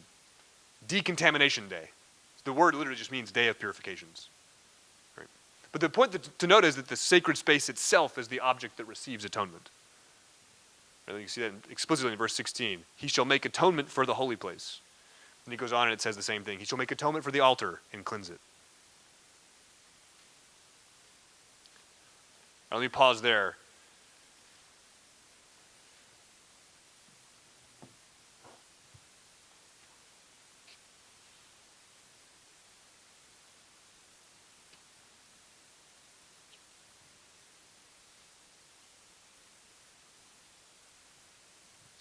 decontamination day. The word literally just means day of purifications. Right? But the point to note is that the sacred space itself is the object that receives atonement. Right? You see that explicitly in verse 16. He shall make atonement for the holy place. And he goes on and it says the same thing. He shall make atonement for the altar and cleanse it. Now, let me pause there.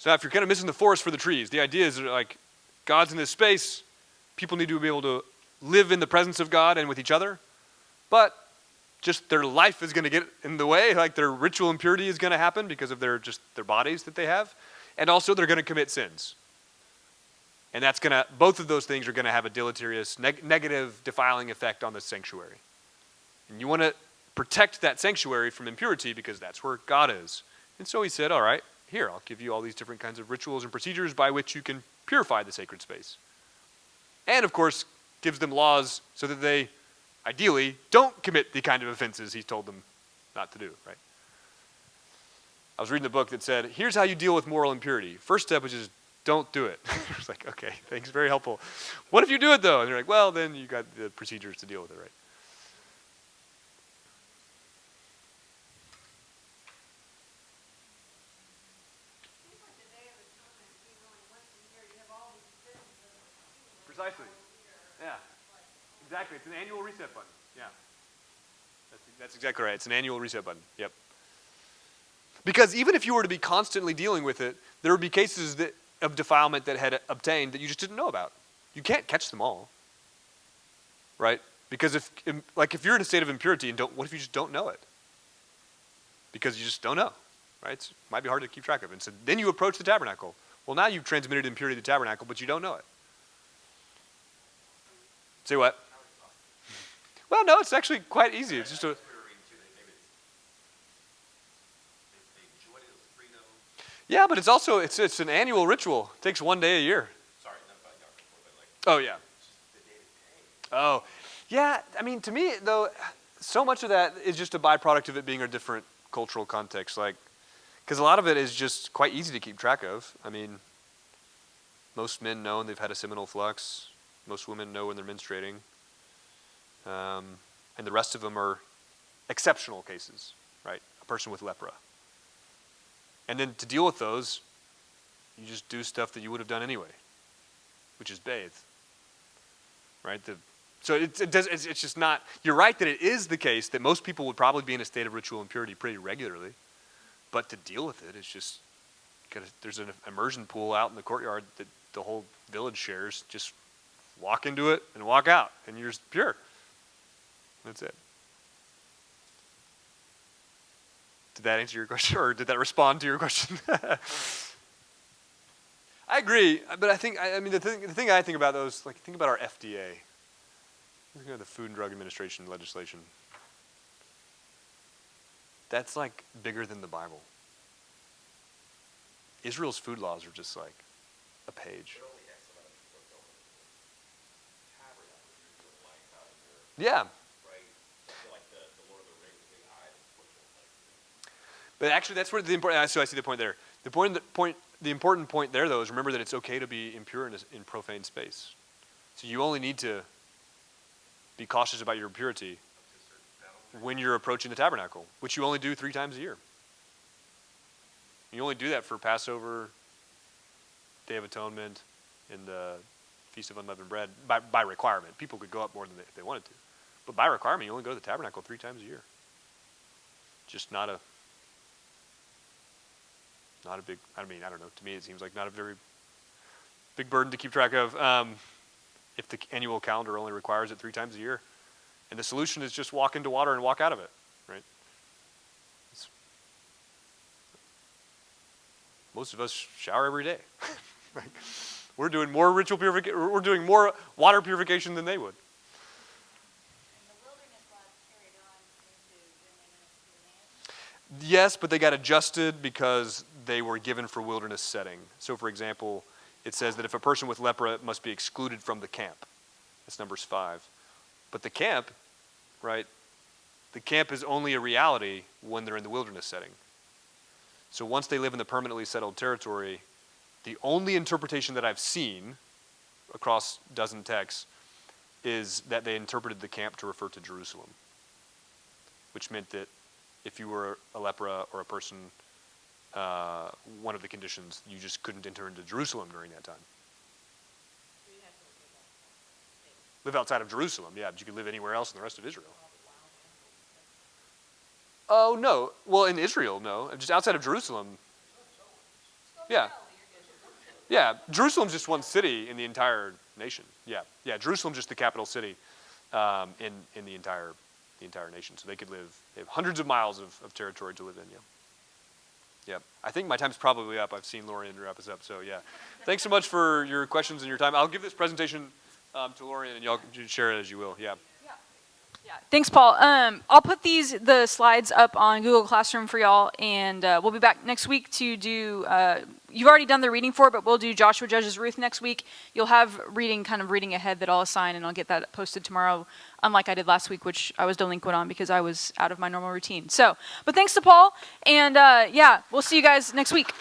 So if you're kind of missing the forest for the trees, the idea is like God's in this space. People need to be able to live in the presence of God and with each other. But just their life is going to get in the way. Like their ritual impurity is going to happen because of their bodies that they have. And also they're going to commit sins. And both of those things are going to have a deleterious, negative, defiling effect on the sanctuary. And you want to protect that sanctuary from impurity because that's where God is. And so he said, all right, here, I'll give you all these different kinds of rituals and procedures by which you can purify the sacred space. And, of course, gives them laws so that they, ideally, don't commit the kind of offenses he told them not to do, right? I was reading a book that said, here's how you deal with moral impurity. First step is just don't do it. I was like, okay, thanks, very helpful. What if you do it, though? And they're like, well, then you got the procedures to deal with it, right? Precisely. Yeah. Exactly. It's an annual reset button. Yeah. That's exactly right. It's an annual reset button. Yep. Because even if you were to be constantly dealing with it, there would be cases of defilement that had obtained that you just didn't know about. You can't catch them all. Right? Because if you're in a state of impurity and what if you just don't know it? Because you just don't know. right? It might be hard to keep track of. And so then you approach the tabernacle. Well, now you've transmitted impurity to the tabernacle, but you don't know it. Say what? Well, no, it's actually quite easy. It's just a... Yeah, but it's also, it's an annual ritual. It takes one day a year. Oh, yeah. Oh, yeah. I mean, to me, though, so much of that is just a byproduct of it being a different cultural context. Like, because a lot of it is just quite easy to keep track of. I mean, most men know when they've had a seminal flux. Most women know when they're menstruating. And the rest of them are exceptional cases, right? A person with lepra. And then to deal with those, you just do stuff that you would have done anyway, which is bathe, right? So it's just not, you're right that it is the case that most people would probably be in a state of ritual impurity pretty regularly, but to deal with it, it's just, there's an immersion pool out in the courtyard that the whole village shares. Just walk into it and walk out, and you're pure. That's it. Did that answer your question, or did that respond to your question? I agree, but I mean, the thing I think about those, like, think about our FDA. Think about the Food and Drug Administration legislation. That's like bigger than the Bible. Israel's food laws are just like a page. Yeah. But actually, that's where the important. So I see the point there. The important point there, though, is remember that it's okay to be impure in profane space. So you only need to be cautious about your purity when you're approaching the tabernacle, which you only do 3 times a year. You only do that for Passover, Day of Atonement, and the Feast of Unleavened Bread by requirement. People could go up more than if they wanted to, but by requirement, you only go to the tabernacle 3 times a year. Just not a big, I mean, I don't know, to me it seems like not a very big burden to keep track of if the annual calendar only requires it 3 times a year. And the solution is just walk into water and walk out of it, right? Most of us shower every day. We're doing more ritual purification, we're doing more water purification than they would. Yes, but they got adjusted because they were given for wilderness setting. So, for example, it says that if a person with lepra must be excluded from the camp. That's Numbers 5. But the camp, right, the camp is only a reality when they're in the wilderness setting. So once they live in the permanently settled territory, the only interpretation that I've seen across a dozen texts is that they interpreted the camp to refer to Jerusalem, which meant that if you were a lepra or a person, one of the conditions, you just couldn't enter into Jerusalem during that time. Live outside of Jerusalem, yeah, but you could live anywhere else in the rest of Israel. Oh, no. Well, in Israel, no. Just outside of Jerusalem. Yeah. Yeah, Jerusalem's just one city in the entire nation. Yeah, yeah. Jerusalem's just the capital city in the entire nation. So they have hundreds of miles of territory to live in. Yeah. Yeah. I think my time's probably up. I've seen Lorian wrap us up. So yeah. Thanks so much for your questions and your time. I'll give this presentation to Lorian, and y'all share it as you will. Yeah. Yeah, thanks, Paul. I'll put the slides up on Google Classroom for y'all, and we'll be back next week to do, you've already done the reading for it, but we'll do Joshua Judges Ruth next week. You'll have reading ahead that I'll assign, and I'll get that posted tomorrow, unlike I did last week, which I was delinquent on because I was out of my normal routine. So, but thanks to Paul, and yeah, we'll see you guys next week.